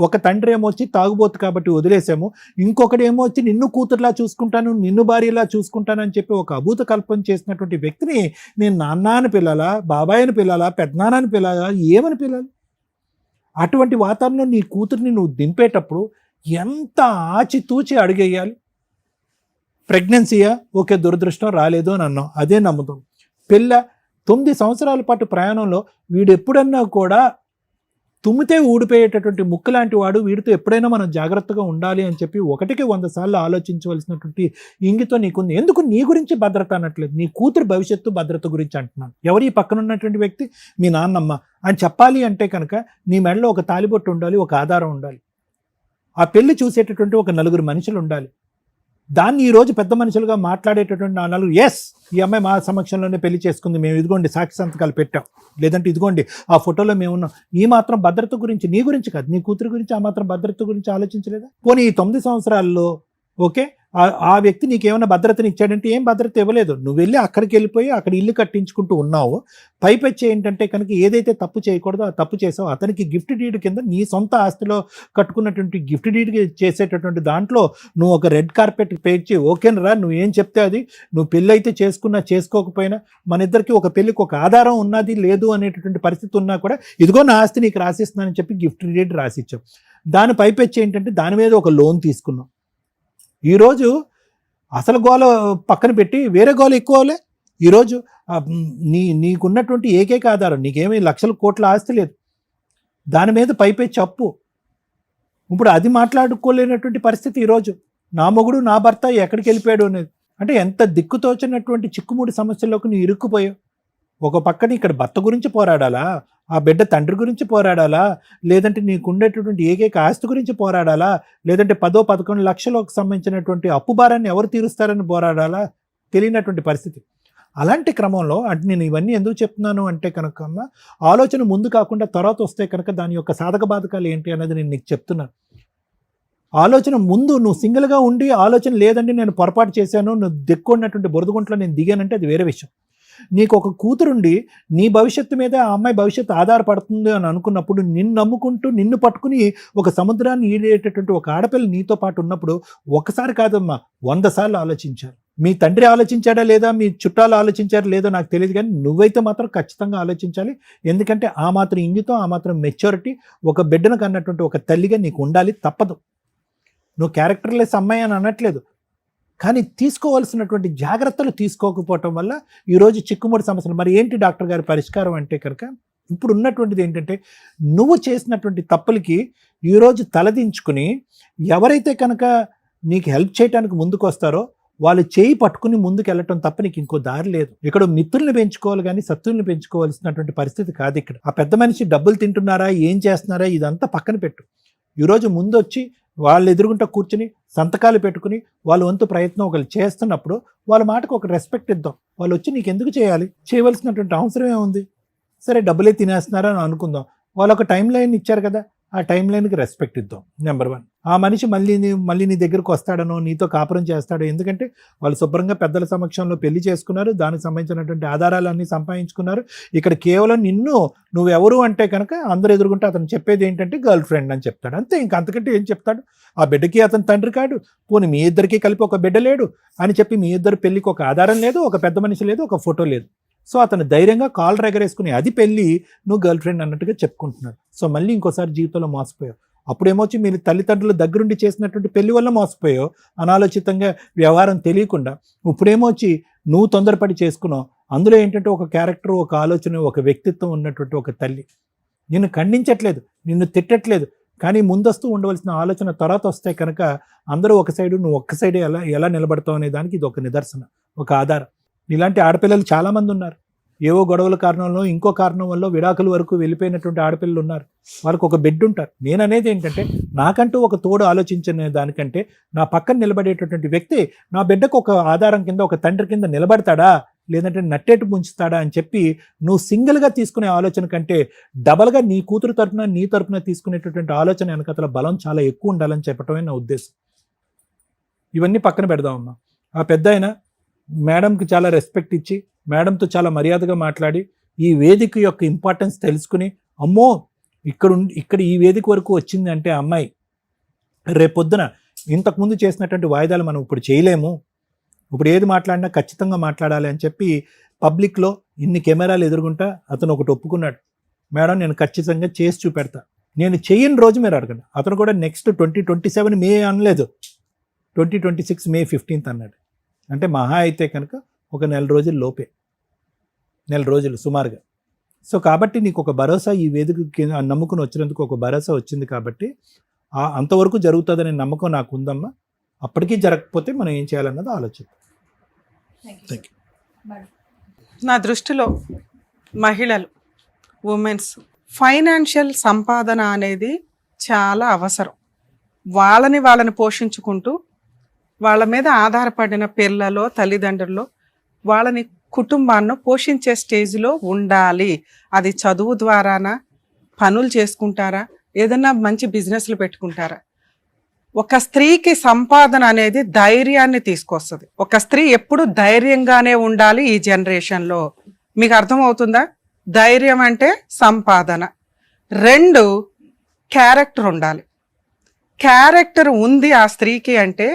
ఒక తండ్రి ఏమో వచ్చి తాగుబోతు కాబట్టి వదిలేసాము, ఇంకొకటి ఏమో వచ్చి నిన్ను కూతురులా చూసుకుంటాను, నిన్ను భార్యలా చూసుకుంటాను అని చెప్పి ఒక అభూత కల్పన చేసినటువంటి వ్యక్తిని నేను నాన్న అని పిల్లాలా, బాబాయ్ అని పిల్లాలా, పెద్దనాన్న అని పిల్లాలా, ఏమని పిల్లాలి? అటువంటి వాతావరణంలో నీ కూతురిని నువ్వు దింపేటప్పుడు ఎంత ఆచితూచి అడుగేయాలి. ప్రెగ్నెన్సీయా? ఓకే, దురదృష్టం రాలేదు అని అన్నాం, అదే నమ్ముతాం. 9 సంవత్సరాల పాటు ప్రయాణంలో వీడు ఎప్పుడన్నా కూడా తుమ్మితే ఊడిపోయేటటువంటి ముక్కు లాంటి వాడు, వీడితో ఎప్పుడైనా మనం జాగ్రత్తగా ఉండాలి అని చెప్పి 100 సార్లు ఆలోచించవలసినటువంటి ఇంగితో నీకుంది. ఎందుకు నీ గురించి భద్రత అనట్లేదు, నీ కూతురు భవిష్యత్తు భద్రత గురించి అంటున్నాను. ఎవరు ఈ పక్కన ఉన్నటువంటి వ్యక్తి? మీ నాన్నమ్మ అని చెప్పాలి అంటే కనుక నీ మెడలో ఒక తాలిబొట్టు ఉండాలి, ఒక ఆధారం ఉండాలి, ఆ పెళ్లి చూసేటటువంటి ఒక 4 మనుషులు ఉండాలి. దాన్ని ఈరోజు పెద్ద మనుషులుగా మాట్లాడేటటువంటి ఆ 4, ఎస్ ఈ అమ్మాయి మా సమక్షంలోనే పెళ్లి చేసుకుంది, మేము ఇదిగోండి సాక్షి సంతకాలు పెట్టాం, లేదంటే ఇదిగోండి ఆ ఫోటోలో మేము ఉన్నాం. ఈ మాత్రం భద్రత గురించి, నీ గురించి కాదు, నీ కూతురు గురించి ఆ మాత్రం భద్రత గురించి ఆలోచించలేదా? పోనీ ఈ 9 సంవత్సరాల్లో ఓకే ఆ వ్యక్తి నీకేమైనా భద్రతని ఇచ్చాడంటే ఏం భద్రత ఇవ్వలేదు. నువ్వు వెళ్ళి అక్కడికి వెళ్ళిపోయి అక్కడ ఇల్లు కట్టించుకుంటూ ఉన్నావు. పైపెచ్చి ఏంటంటే కనుక ఏదైతే తప్పు చేయకూడదో ఆ తప్పు చేసావు. అతనికి గిఫ్ట్ డీడ్ కింద నీ సొంత ఆస్తిలో కట్టుకున్నటువంటి గిఫ్ట్ డీడ్ చేసేటటువంటి దాంట్లో నువ్వు ఒక రెడ్ కార్పెట్ పేర్చి ఓకేనరా నువ్వు ఏం చెప్తే అది, నువ్వు పెళ్ళి అయితే చేసుకున్నా చేసుకోకపోయినా మన ఇద్దరికి ఒక పెళ్ళికి ఒక ఆధారం ఉన్నది లేదు అనేటటువంటి పరిస్థితి ఉన్నా కూడా ఇదిగో నా ఆస్తి నీకు రాసిస్తున్నానని చెప్పి గిఫ్ట్ డీడ్ రాసిచ్చావు. దాని పైపెచ్చి ఏంటంటే దాని మీద ఒక లోన్ తీసుకున్నావు. ఈరోజు అసలు గోల పక్కన పెట్టి వేరే గోల ఎక్కువలే. ఈరోజు నీకున్నటువంటి ఏకైక ఆధారం, నీకేమీ లక్షల కోట్ల ఆస్తి లేదు, దాని మీద పైపెచ్చి అప్పు. ఇప్పుడు అది మాట్లాడుకోలేనటువంటి పరిస్థితి ఈరోజు. నా మొగుడు నా భర్త ఎక్కడికి వెళ్ళిపోయాడు అనేది అంటే ఎంత దిక్కుతోచినటువంటి చిక్కుముడి సమస్యల్లోకి నువ్వు ఇరుక్కుపోయావు. ఒక పక్కన ఇక్కడ భర్త గురించి పోరాడాలా, ఆ బిడ్డ తండ్రి గురించి పోరాడాలా, లేదంటే నీకు ఉండేటటువంటి ఏకైక ఆస్తి గురించి పోరాడాలా, లేదంటే 10-11 లక్షలకు సంబంధించినటువంటి అప్పు భారాన్ని ఎవరు తీరుస్తారని పోరాడాలా, తెలియనటువంటి పరిస్థితి. అలాంటి క్రమంలో అంటే నేను ఇవన్నీ ఎందుకు చెప్తున్నాను అంటే కనుక ఆలోచన ముందు కాకుండా తర్వాత వస్తే కనుక దాని యొక్క సాధక బాధకాలు ఏంటి అనేది నేను నీకు చెప్తున్నాను. ఆలోచన ముందు నువ్వు సింగిల్గా ఉండి ఆలోచన లేదండి నేను పొరపాటు చేశాను, నువ్వు దిక్కున్నటువంటి బురదగుంట్లో నేను దిగానంటే అది వేరే విషయం. నీకు ఒక కూతురుండి నీ భవిష్యత్తు మీద ఆ అమ్మాయి భవిష్యత్తు ఆధారపడుతుంది అని అనుకున్నప్పుడు నిన్ను నమ్ముకుంటూ నిన్ను పట్టుకుని ఒక సముద్రాన్ని ఈడేటటువంటి ఒక ఆడపిల్ల నీతో పాటు ఉన్నప్పుడు ఒకసారి కాదమ్మా 100 సార్లు ఆలోచించారు. మీ తండ్రి ఆలోచించాడా లేదా, మీ చుట్టాలు ఆలోచించారా లేదో నాకు తెలియదు, కానీ నువ్వైతే మాత్రం ఖచ్చితంగా ఆలోచించాలి. ఎందుకంటే ఆ మాత్రం ఇంగితం, ఆ మాత్రం మెచ్యూరిటీ ఒక బిడ్డను కన్నటువంటి ఒక తల్లిగా నీకు ఉండాలి, తప్పదు. నువ్వు క్యారెక్టర్లెస్ అమ్మాయి అని అనట్లేదు, కానీ తీసుకోవాల్సినటువంటి జాగ్రత్తలు తీసుకోకపోవటం వల్ల ఈరోజు చిక్కుముడి సమస్యలు. మరి ఏంటి డాక్టర్ గారి పరిష్కారం అంటే కనుక ఇప్పుడు ఉన్నటువంటిది ఏంటంటే నువ్వు చేసినటువంటి తప్పులకి ఈరోజు తలదించుకుని ఎవరైతే కనుక నీకు హెల్ప్ చేయడానికి ముందుకు వస్తారో వాళ్ళు చేయి పట్టుకుని ముందుకు వెళ్ళటం తప్ప నీకు ఇంకో దారి లేదు. ఇక్కడ మిత్రుల్ని పెంచుకోవాలి కానీ శత్రువుల్ని పెంచుకోవాల్సినటువంటి పరిస్థితి కాదు ఇక్కడ. ఆ పెద్ద మనిషి డబ్బులు తింటున్నారా, ఏం చేస్తున్నారా, ఇదంతా పక్కన పెట్టు. ఈరోజు ముందు వచ్చి వాళ్ళు ఎదురుగుంటా కూర్చుని సంతకాలు పెట్టుకుని వాళ్ళ వంతు ప్రయత్నం ఒకరు చేస్తున్నప్పుడు వాళ్ళ మాటకు ఒక రెస్పెక్ట్ ఇద్దాం. వాళ్ళు వచ్చి నీకు ఎందుకు చేయాలి, చేయవలసినటువంటి అవసరం ఏముంది. సరే డబ్బులే తినేస్తున్నారని అనుకుందాం, వాళ్ళు ఒక టైం లైన్ ఇచ్చారు కదా, ఆ టైం లైన్కి రెస్పెక్ట్ ఇద్దాం. నెంబర్ 1. ఆ మనిషి మళ్ళీ నీ దగ్గరకు వస్తాడనో నీతో కాపురం చేస్తాడో, ఎందుకంటే వాళ్ళు శుభ్రంగా పెద్దల సమక్షంలో పెళ్లి చేసుకున్నారు, దానికి సంబంధించినటువంటి ఆధారాలన్నీ సంపాదించుకున్నారు. ఇక్కడ కేవలం నువ్వెవరు అంటే కనుక అందరూ ఎదుర్కొంటే అతను చెప్పేది ఏంటంటే గర్ల్ ఫ్రెండ్ అని చెప్తాడు అంతే. ఇంకా అంతకంటే ఏం చెప్తాడు. ఆ బిడ్డకి అతను తండ్రి కాడు, పోనీ మీ ఇద్దరికి కలిపి ఒక బిడ్డ లేడు అని చెప్పి మీ ఇద్దరు పెళ్లికి ఒక ఆధారం లేదు, ఒక పెద్ద మనిషి లేదు, ఒక ఫోటో లేదు. సో అతను ధైర్యంగా కాలర్ ఎగరేసుకుని అది పెళ్ళి నువ్వు గర్ల్ ఫ్రెండ్ అన్నట్టుగా చెప్పుకుంటున్నాడు. సో మళ్ళీ ఇంకోసారి జీవితంలో మోసపోయావు. అప్పుడేమొచ్చి మీరు తల్లిదండ్రుల దగ్గరుండి చేసినటువంటి పెళ్లి వల్ల మోసపోయావు, అనాలోచితంగా వ్యవహారం తెలియకుండా. ఇప్పుడేమొచ్చి నువ్వు తొందరపడి చేసుకున్నావు. అందులో ఏంటంటే ఒక క్యారెక్టర్, ఒక ఆలోచన, ఒక వ్యక్తిత్వం ఉన్నటువంటి ఒక తల్లి. నిన్ను ఖండించట్లేదు, నిన్ను తిట్టట్లేదు, కానీ ముందస్తూ ఉండవలసిన ఆలోచన తర్వాత వస్తే కనుక అందరూ ఒక సైడు, నువ్వు ఒక్క సైడే ఎలా నిలబడతావు అనే దానికి ఇది ఒక నిదర్శనం, ఒక ఆధారం. ఇలాంటి ఆడపిల్లలు చాలామంది ఉన్నారు. ఏవో గొడవల కారణంలో, ఇంకో కారణం వల్ల విడాకుల వరకు వెళ్ళిపోయినటువంటి ఆడపిల్లలు ఉన్నారు. వాళ్ళకు ఒక బెడ్ ఉంటారు. నేను అనేది ఏంటంటే నాకంటూ ఒక తోడు ఆలోచించిన దానికంటే నా పక్కన నిలబడేటటువంటి వ్యక్తి నా బిడ్డకు ఒక ఆధారం కింద, ఒక తండ్రి కింద నిలబడతాడా, లేదంటే నట్టేటు ముంచుతాడా అని చెప్పి నువ్వు సింగిల్గా తీసుకునే ఆలోచన కంటే డబల్గా నీ కూతురు తరపున, నీ తరపున తీసుకునేటటువంటి ఆలోచన వెనకతల బలం చాలా ఎక్కువ ఉండాలని చెప్పటమే నా ఉద్దేశం. ఇవన్నీ పక్కన పెడదామమ్మా. ఆ పెద్ద ఆయన మేడంకి చాలా రెస్పెక్ట్ ఇచ్చి, మేడంతో చాలా మర్యాదగా మాట్లాడి, ఈ వేదిక యొక్క ఇంపార్టెన్స్ తెలుసుకుని, అమ్మో ఇక్కడ ఈ వేదిక వరకు వచ్చింది అంటే అమ్మాయి రేపొద్దున ఇంతకుముందు చేసినటువంటి వాయిదాలు మనం ఇప్పుడు చేయలేము, ఇప్పుడు ఏది మాట్లాడినా ఖచ్చితంగా మాట్లాడాలి అని చెప్పి పబ్లిక్లో ఇన్ని కెమెరాలు ఎదురుగుంటా అతను ఒకటి ఒప్పుకున్నాడు. మేడం నేను ఖచ్చితంగా చేసి చూపెడతా, నేను చేయని రోజు మీరు అడగండి. అతను కూడా నెక్స్ట్ 2027 మే అనలేదు, 2026 మే 15th అన్నాడు. అంటే మహా అయితే కనుక ఒక 4 రోజుల లోపే, 4 రోజులు సుమారుగా. సో కాబట్టి నీకు ఒక భరోసా, ఈ వేదికకి నమ్ముకుని వచ్చినందుకు ఒక భరోసా వచ్చింది కాబట్టి అంతవరకు జరుగుతుందనే నమ్మకం నాకు ఉందమ్మా. అప్పటికీ జరగకపోతే మనం ఏం చేయాలన్నది ఆలోచిద్దాం. Thank you. నా దృష్టిలో మహిళలు, ఉమెన్స్ ఫైనాన్షియల్ సంపాదన అనేది చాలా అవసరం. వాళ్ళని పోషించుకుంటూ వాళ్ళ మీద ఆధారపడిన పిల్లలో, తల్లిదండ్రులు వాళ్ళని, కుటుంబాన్ని పోషించే స్టేజ్లో ఉండాలి. అది చదువు ద్వారానా, పనులు చేసుకుంటారా, ఏదన్నా మంచి బిజినెస్లు పెట్టుకుంటారా. ఒక స్త్రీకి సంపాదన అనేది ధైర్యాన్ని తీసుకొస్తుంది. ఒక స్త్రీ ఎప్పుడు ధైర్యంగానే ఉండాలి ఈ జనరేషన్లో. మీకు అర్థమవుతుందా? ధైర్యం అంటే సంపాదన. 2 క్యారెక్టర్ ఉండాలి. క్యారెక్టర్ ఉంది ఆ స్త్రీకి అంటే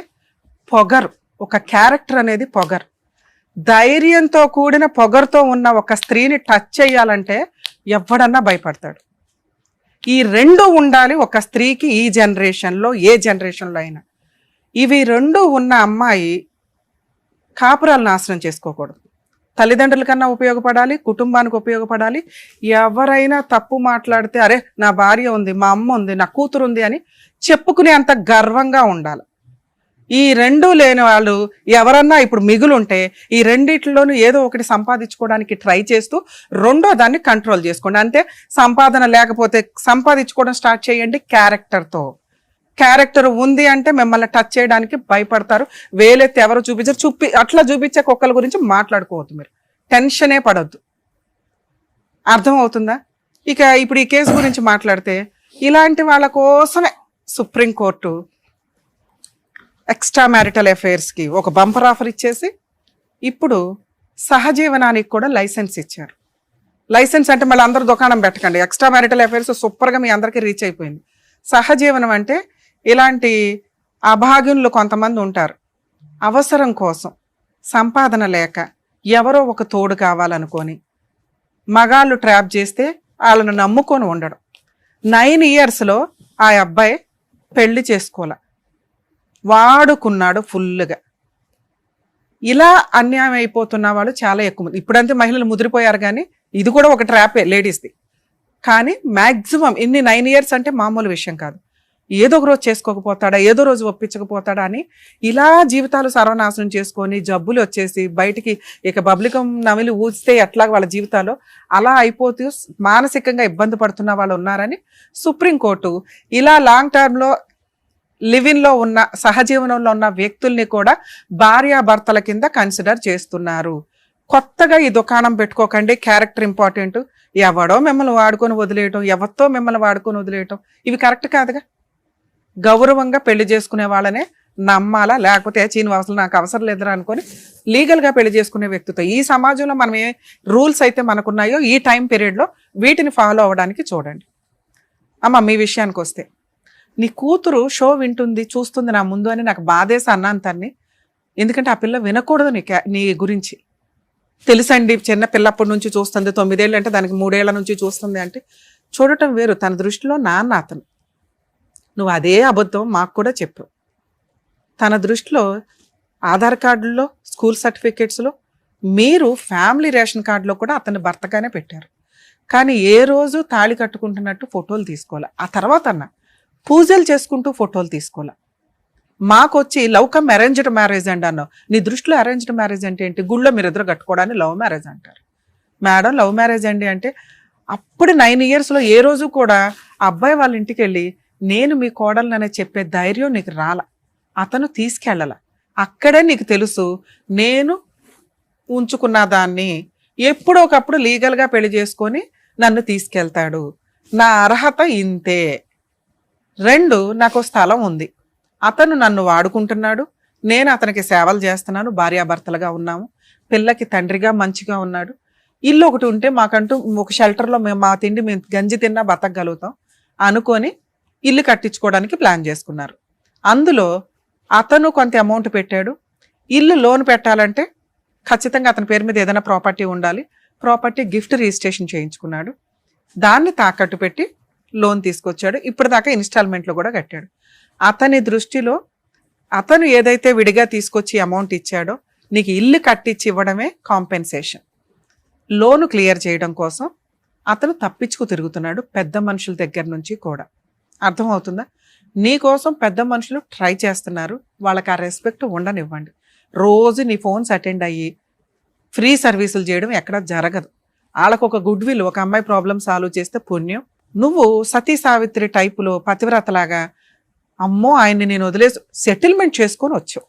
పొగరు. ఒక క్యారెక్టర్ అనేది పొగరు. ధైర్యంతో కూడిన పొగరుతో ఉన్న ఒక స్త్రీని టచ్ చేయాలంటే ఎవడన్నా భయపడతాడు. ఈ 2 ఉండాలి ఒక స్త్రీకి ఈ జనరేషన్లో, ఏ జనరేషన్లో అయినా. ఇవి 2 ఉన్న అమ్మాయి కాపురాలు నాశనం చేసుకోకూడదు. తల్లిదండ్రుల కన్నా ఉపయోగపడాలి, కుటుంబానికి ఉపయోగపడాలి. ఎవరైనా తప్పు మాట్లాడితే అరే నా భార్య ఉంది, మా అమ్మ ఉంది, నా కూతురు ఉంది అని చెప్పుకునే అంత గర్వంగా ఉండాలి. ఈ 2 లేని వాళ్ళు ఎవరన్నా ఇప్పుడు మిగులుంటే ఈ రెండిట్లోనూ ఏదో ఒకటి సంపాదించుకోవడానికి ట్రై చేస్తూ రెండో దాన్ని కంట్రోల్ చేసుకోండి. అంతే. సంపాదన లేకపోతే సంపాదించుకోవడం స్టార్ట్ చేయండి క్యారెక్టర్తో. క్యారెక్టర్ ఉంది అంటే మిమ్మల్ని టచ్ చేయడానికి భయపడతారు. వేలెత్తి ఎవరు చూపించారు, అట్లా చూపించే కుక్కల గురించి మాట్లాడుకోవద్దు. మీరు టెన్షనే పడొద్దు. అర్థమవుతుందా? ఇక ఇప్పుడు ఈ కేసు గురించి మాట్లాడితే ఇలాంటి వాళ్ళ కోసమే సుప్రీంకోర్టు ఎక్స్ట్రా మ్యారిటల్ అఫైర్స్కి ఒక బంపర్ ఆఫర్ ఇచ్చేసి ఇప్పుడు సహజీవనానికి కూడా లైసెన్స్ ఇచ్చారు. లైసెన్స్ అంటే మళ్ళీ అందరూ దుకాణం పెట్టకండి. ఎక్స్ట్రా మ్యారిటల్ అఫైర్స్ సూపర్గా మీ అందరికీ రీచ్ అయిపోయింది. సహజీవనం అంటే ఇలాంటి అభాగ్యులు కొంతమంది ఉంటారు. అవసరం కోసం, సంపాదన లేక, ఎవరో ఒక తోడు కావాలనుకొని మగాళ్ళు ట్రాప్ చేస్తే వాళ్ళను నమ్ముకొని ఉండడం. 9 yearsలో ఆ అబ్బాయి పెళ్లి చేసుకోలే, వాడుకున్నాడు ఫుల్గా. ఇలా అన్యాయం అయిపోతున్న వాళ్ళు చాలా ఎక్కువ మంది. ఇప్పుడంతే మహిళలు ముదిరిపోయారు, కానీ ఇది కూడా ఒక ట్రాపే లేడీస్ది. కానీ మ్యాక్సిమం ఇన్ని 9 years అంటే మామూలు విషయం కాదు. ఏదో ఒక రోజు చేసుకోకపోతాడా, ఏదో రోజు ఒప్పించకపోతాడా అని ఇలా జీవితాలు సర్వనాశనం చేసుకొని జబ్బులు వచ్చేసి బయటికి ఇక బబ్లికం నమిలి ఊస్తే ఎట్లా వాళ్ళ జీవితాలు అలా అయిపోతూ మానసికంగా ఇబ్బంది పడుతున్న వాళ్ళు ఉన్నారని సుప్రీంకోర్టు ఇలా లాంగ్ టర్మ్లో లివిన్లో ఉన్న సహజీవనంలో ఉన్న వ్యక్తుల్ని కూడా భార్యాభర్తల కింద కన్సిడర్ చేస్తున్నారు. కొత్తగా ఈ దుకాణం పెట్టుకోకండి, క్యారెక్టర్ ఇంపార్టెంట్. ఎవడో మిమ్మల్ని వాడుకొని వదిలేయటం, ఎవరితో మిమ్మల్ని వాడుకొని వదిలేయటం ఇవి కరెక్ట్ కాదుగా. గౌరవంగా పెళ్లి చేసుకునే వాళ్ళనే నమ్మాలా, లేకపోతే చీనివాసులు నాకు అవసరం లేదురా అనుకొని లీగల్గా పెళ్లి చేసుకునే వ్యక్తితో ఈ సమాజంలో మనం ఏ రూల్స్ అయితే మనకున్నాయో ఈ టైం పీరియడ్లో వీటిని ఫాలో అవ్వడానికి చూడండి. అమ్మ మీ విషయానికి వస్తే, నీ కూతురు షో వింటుంది చూస్తుంది నా ముందు అని నాకు బాధేసి అన్నాను తన్ని. ఎందుకంటే ఆ పిల్ల వినకూడదు నీ గురించి. తెలుసండి, చిన్న పిల్లప్పటి నుంచి చూస్తుంది, 9 ఏళ్ళు అంటే దానికి 3 ఏళ్ల నుంచి చూస్తుంది అంటే చూడటం వేరు. తన దృష్టిలో నాన్న అతను. నువ్వు అదే అబద్ధం మాకు కూడా చెప్పు. తన దృష్టిలో ఆధార్ కార్డుల్లో, స్కూల్ సర్టిఫికేట్స్లో, మీరు ఫ్యామిలీ రేషన్ కార్డులో కూడా అతన్ని భర్తగానే పెట్టారు. కానీ ఏ రోజు తాళి కట్టుకుంటున్నట్టు ఫోటోలు తీసుకోవాలి. ఆ తర్వాత అన్న పూజలు చేసుకుంటూ ఫోటోలు తీసుకోవాలి. మాకొచ్చి లవ్ కమ్ అరేంజ్డ్ మ్యారేజ్ అండి అన్నావు. నీ దృష్టిలో అరేంజ్డ్ మ్యారేజ్ అంటే ఏంటి? గుళ్ళో మీరిద్దరు కట్టుకోవడాన్ని లవ్ మ్యారేజ్ అంటారు. మేడం లవ్ మ్యారేజ్ అండి అంటే అప్పుడు 9 yearsలో ఏ రోజు కూడా అబ్బాయి వాళ్ళ ఇంటికి వెళ్ళి నేను మీ కోడలనే చెప్పే ధైర్యం నీకు రాల. అతను తీసుకెళ్ళాల. అక్కడే నీకు తెలుసు నేను ఉంచుకున్న దాన్ని ఎప్పుడో ఒకప్పుడు లీగల్గా పెళ్లి చేసుకొని నన్ను తీసుకెళ్తాడు, నా అర్హత ఇంతే. 2 నాకు స్థలం ఉంది, అతను నన్ను వాడుకుంటున్నాడు, నేను అతనికి సేవలు చేస్తున్నాను, భార్యాభర్తలుగా ఉన్నాము, పిల్లకి తండ్రిగా మంచిగా ఉన్నాడు, ఇల్లు ఒకటి ఉంటే మాకంటూ ఒక షెల్టర్లో మేము మా తిండి మేము గంజి తిన్నా బతకగలుగుతాం అనుకొని ఇల్లు కట్టించుకోవడానికి ప్లాన్ చేసుకున్నారు. అందులో అతను కొంత అమౌంట్ పెట్టాడు. ఇల్లు లోన్ పెట్టాలంటే ఖచ్చితంగా అతని పేరు మీద ఏదైనా ప్రాపర్టీ ఉండాలి. ప్రాపర్టీ గిఫ్ట్ రిజిస్ట్రేషన్ చేయించుకున్నాడు. దాన్ని తాకట్టు పెట్టి లోన్ తీసుకొచ్చాడు. ఇప్పటిదాకా ఇన్స్టాల్మెంట్లో కూడా కట్టాడు. అతని దృష్టిలో అతను ఏదైతే విడిగా తీసుకొచ్చి అమౌంట్ ఇచ్చాడో నీకు ఇల్లు కట్టించి ఇవ్వడమే కాంపెన్సేషన్. లోను క్లియర్ చేయడం కోసం అతను తప్పించుకు తిరుగుతున్నాడు పెద్ద మనుషుల దగ్గర నుంచి కూడా. అర్థమవుతుందా? నీకోసం పెద్ద మనుషులు ట్రై చేస్తున్నారు. వాళ్ళకి ఆ రెస్పెక్ట్ ఉండనివ్వండి. రోజు నీ ఫోన్స్ అటెండ్ అయ్యి ఫ్రీ సర్వీసులు చేయడం ఎక్కడ జరగదు. వాళ్ళకు ఒక గుడ్ విల్, ఒక అమ్మాయి ప్రాబ్లం సాల్వ్ చేస్తే పుణ్యం. నువ్వు సతీ సావిత్రి టైపులో పతివ్రతలాగా అమ్మో ఆయన్ని నేను వదిలేసి సెటిల్మెంట్ చేసుకొని వచ్చావు.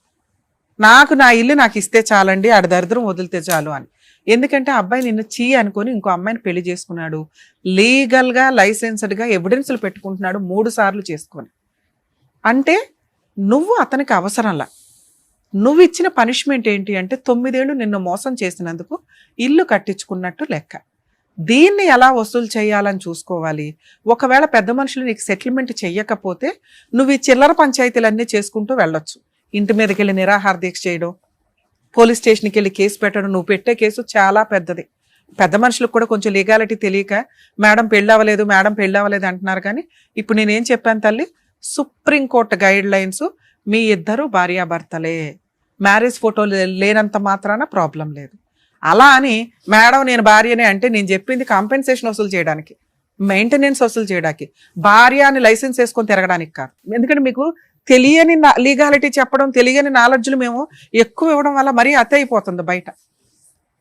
నాకు నా ఇల్లు నాకు ఇస్తే చాలండి, ఆడ దరిద్రం వదిలితే చాలు అని. ఎందుకంటే అబ్బాయి నిన్ను చీ అనుకొని ఇంకో అమ్మాయిని పెళ్లి చేసుకున్నాడు. లీగల్గా లైసెన్స్డ్గా ఎవిడెన్స్లు పెట్టుకుంటున్నాడు 3 సార్లు చేసుకొని. అంటే నువ్వు అతనికి అవసరంలా. నువ్వు ఇచ్చిన పనిష్మెంట్ ఏంటి అంటే 9 ఏళ్ళు నిన్ను మోసం చేసినందుకు ఇల్లు కట్టించుకున్నట్టు లెక్క. దీన్ని ఎలా వసూలు చేయాలని చూసుకోవాలి. ఒకవేళ పెద్ద మనుషులు నీకు సెటిల్మెంట్ చెయ్యకపోతే నువ్వు ఈ చిల్లర పంచాయతీలన్నీ చేసుకుంటూ వెళ్ళొచ్చు. ఇంటి మీదకి వెళ్ళి నిరాహార దీక్ష చేయడం, పోలీస్ స్టేషన్కి వెళ్ళి కేసు పెట్టడం. నువ్వు పెట్టే కేసు చాలా పెద్దది. పెద్ద మనుషులకు కూడా కొంచెం లీగాలిటీ తెలియక మేడం పెళ్ళవలేదు మేడం పెళ్ళవలేదు అంటున్నారు. కానీ ఇప్పుడు నేనేం చెప్పాను తల్లి, సుప్రీంకోర్టు గైడ్ లైన్స్, మీ ఇద్దరు భార్యాభర్తలే, మ్యారేజ్ ఫోటోలు లేనంత మాత్రాన ప్రాబ్లం లేదు. అలా అని మేడం నేను భార్యనే అంటే నేను చెప్పింది కాంపెన్సేషన్ వసూలు చేయడానికి, మెయింటెనెన్స్ వసూలు చేయడానికి, భార్య అని లైసెన్స్ వేసుకొని తిరగడానికి కాదు. ఎందుకంటే మీకు తెలియని లీగాలిటీ చెప్పడం, తెలియని నాలెడ్జ్లు మేము ఎక్కువ ఇవ్వడం వల్ల మరీ అతి అయిపోతుంది బయట.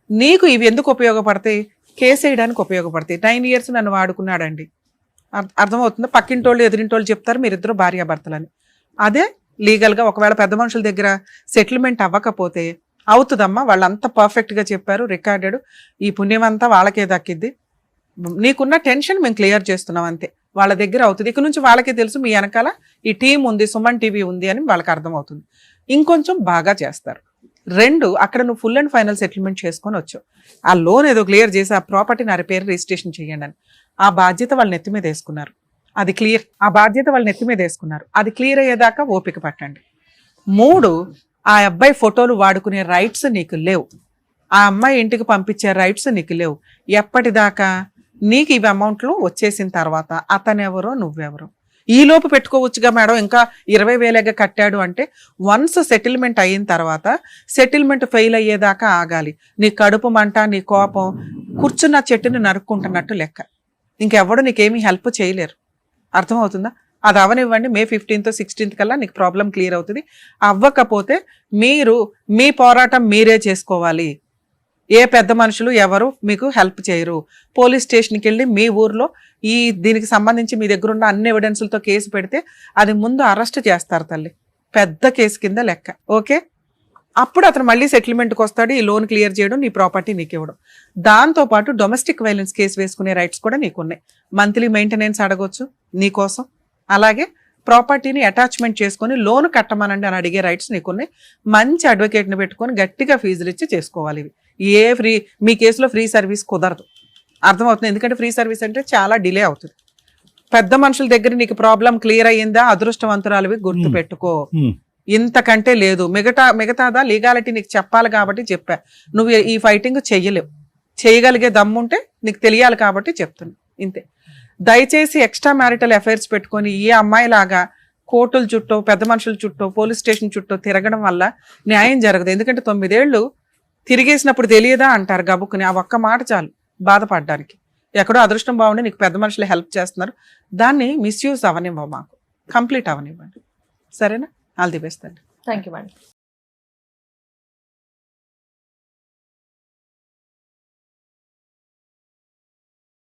నీకు ఇవి ఎందుకు ఉపయోగపడతాయి? కేసు వేయడానికి ఉపయోగపడతాయి. 9 years నన్ను వాడుకున్నాడండి, అర్థమవుతుందా? పక్కింటోళ్ళు ఎదురింటోళ్ళు చెప్తారు మీరిద్దరు భార్యాభర్తలని. అదే లీగల్గా ఒకవేళ పెద్ద మనుషుల దగ్గర సెటిల్మెంట్ అవ్వకపోతే అవుతుందమ్మా, వాళ్ళంతా పర్ఫెక్ట్గా చెప్పారు, రికార్డెడ్, ఈ పుణ్యం అంతా వాళ్ళకే దక్కిద్ది, నీకున్న టెన్షన్ మేము క్లియర్ చేస్తున్నాం అంతే, వాళ్ళ దగ్గర అవుతుంది. ఇక నుంచి వాళ్ళకే తెలుసు మీ వెనకాల ఈ టీం ఉంది, సుమన్ టీవీ ఉంది అని వాళ్ళకి అర్థమవుతుంది. ఇంకొంచెం బాగా చేస్తారు. 2 అక్కడ నువ్వు ఫుల్ అండ్ ఫైనల్ సెటిల్మెంట్ చేసుకొని వచ్చావు. ఆ లోన్ ఏదో క్లియర్ చేసి ఆ ప్రాపర్టీ నా పేరు రిజిస్ట్రేషన్ చేయండి అని ఆ బాధ్యత వాళ్ళ నెత్తి మీద వేసుకున్నారు. అది క్లియర్, ఆ బాధ్యత వాళ్ళ నెత్తి మీద వేసుకున్నారు. అది క్లియర్ అయ్యేదాకా ఓపిక పట్టండి. 3 ఆ అబ్బాయి ఫోటోలు వాడుకునే రైట్స్ నీకు లేవు. ఆ అమ్మాయి ఇంటికి పంపించే రైట్స్ నీకు లేవు. ఎప్పటిదాకా? నీకు ఇవి అమౌంట్లు వచ్చేసిన తర్వాత అతనెవరో నువ్వెవరో ఈ లోపు పెట్టుకోవచ్చుగా మేడం, ఇంకా 20,000 కట్టాడు అంటే వన్స్ సెటిల్మెంట్ అయిన తర్వాత సెటిల్మెంట్ ఫెయిల్ అయ్యేదాకా ఆగాలి. నీ కడుపు మంట, నీ కోపం కూర్చున్న చెట్టుని నరుక్కుంటున్నట్టు లెక్క. ఇంకెవ్వడు నీకేమీ హెల్ప్ చేయలేరు. అర్థమవుతుందా? అది అవనివ్వండి. May 15th 16th కల్లా నీకు ప్రాబ్లం క్లియర్ అవుతుంది. అవ్వకపోతే మీరు మీ పోరాటం మీరే చేసుకోవాలి. ఏ పెద్ద మనుషులు ఎవరు మీకు హెల్ప్ చేయరు. పోలీస్ స్టేషన్కి వెళ్ళి మీ ఊర్లో దీనికి సంబంధించి మీ దగ్గర ఉన్న అన్ని ఎవిడెన్స్లతో కేసు పెడితే అది ముందు అరెస్ట్ చేస్తారు తల్లి, పెద్ద కేసు కింద లెక్క. ఓకే, అప్పుడు అతను మళ్ళీ సెటిల్మెంట్కి వస్తాడు. ఈ లోన్ క్లియర్ చేయడం, నీ ప్రాపర్టీ నీకు ఇవ్వడం. దాంతోపాటు డొమెస్టిక్ వైలెన్స్ కేసు వేసుకునే రైట్స్ కూడా నీకున్నాయి. మంత్లీ మెయింటెనెన్స్ అడగొచ్చు నీకోసం. అలాగే ప్రాపర్టీని అటాచ్మెంట్ చేసుకొని లోన్ కట్టమనండి అని అడిగే రైట్స్ నీకున్నాయి. మంచి అడ్వకేట్ని పెట్టుకొని గట్టిగా ఫీజులు ఇచ్చి చేసుకోవాలి. ఇవి మీ కేసులో ఫ్రీ సర్వీస్ కుదరదు. అర్థమవుతుంది? ఎందుకంటే ఫ్రీ సర్వీస్ అంటే చాలా డిలే అవుతుంది. పెద్ద మనుషుల దగ్గర నీకు ప్రాబ్లం క్లియర్ అయ్యిందా, అదృష్టవంతురాలివి, గుర్తు పెట్టుకో. ఇంతకంటే లేదు. మిగతాదా లీగాలిటీ నీకు చెప్పాలి కాబట్టి చెప్పా. నువ్వు ఈ ఫైటింగ్ చెయ్యలేవు. చేయగలిగే దమ్ముంటే నీకు తెలియాలి కాబట్టి చెప్తున్నా, ఇంతే. దయచేసి ఎక్స్ట్రా మ్యారిటల్ అఫైర్స్ పెట్టుకొని ఈ అమ్మాయి లాగా కోర్టుల చుట్టూ, పెద్ద మనుషుల చుట్టూ, పోలీస్ స్టేషన్ చుట్టూ తిరగడం వల్ల న్యాయం జరగదు. ఎందుకంటే 9 ఏళ్ళు తిరిగేసినప్పుడు తెలియదా అంటారు గబుక్కుని. ఆ ఒక్క మాట చాలు బాధపడడానికి. ఎక్కడో అదృష్టం బాగుండి నీకు పెద్ద మనుషులు హెల్ప్ చేస్తున్నారు, దాన్ని మిస్యూజ్ అవనివ్వ, మాకు కంప్లీట్ అవనివ్వండి. సరేనా? ఆల్ ది బెస్ట్ అండి. Thank you madam.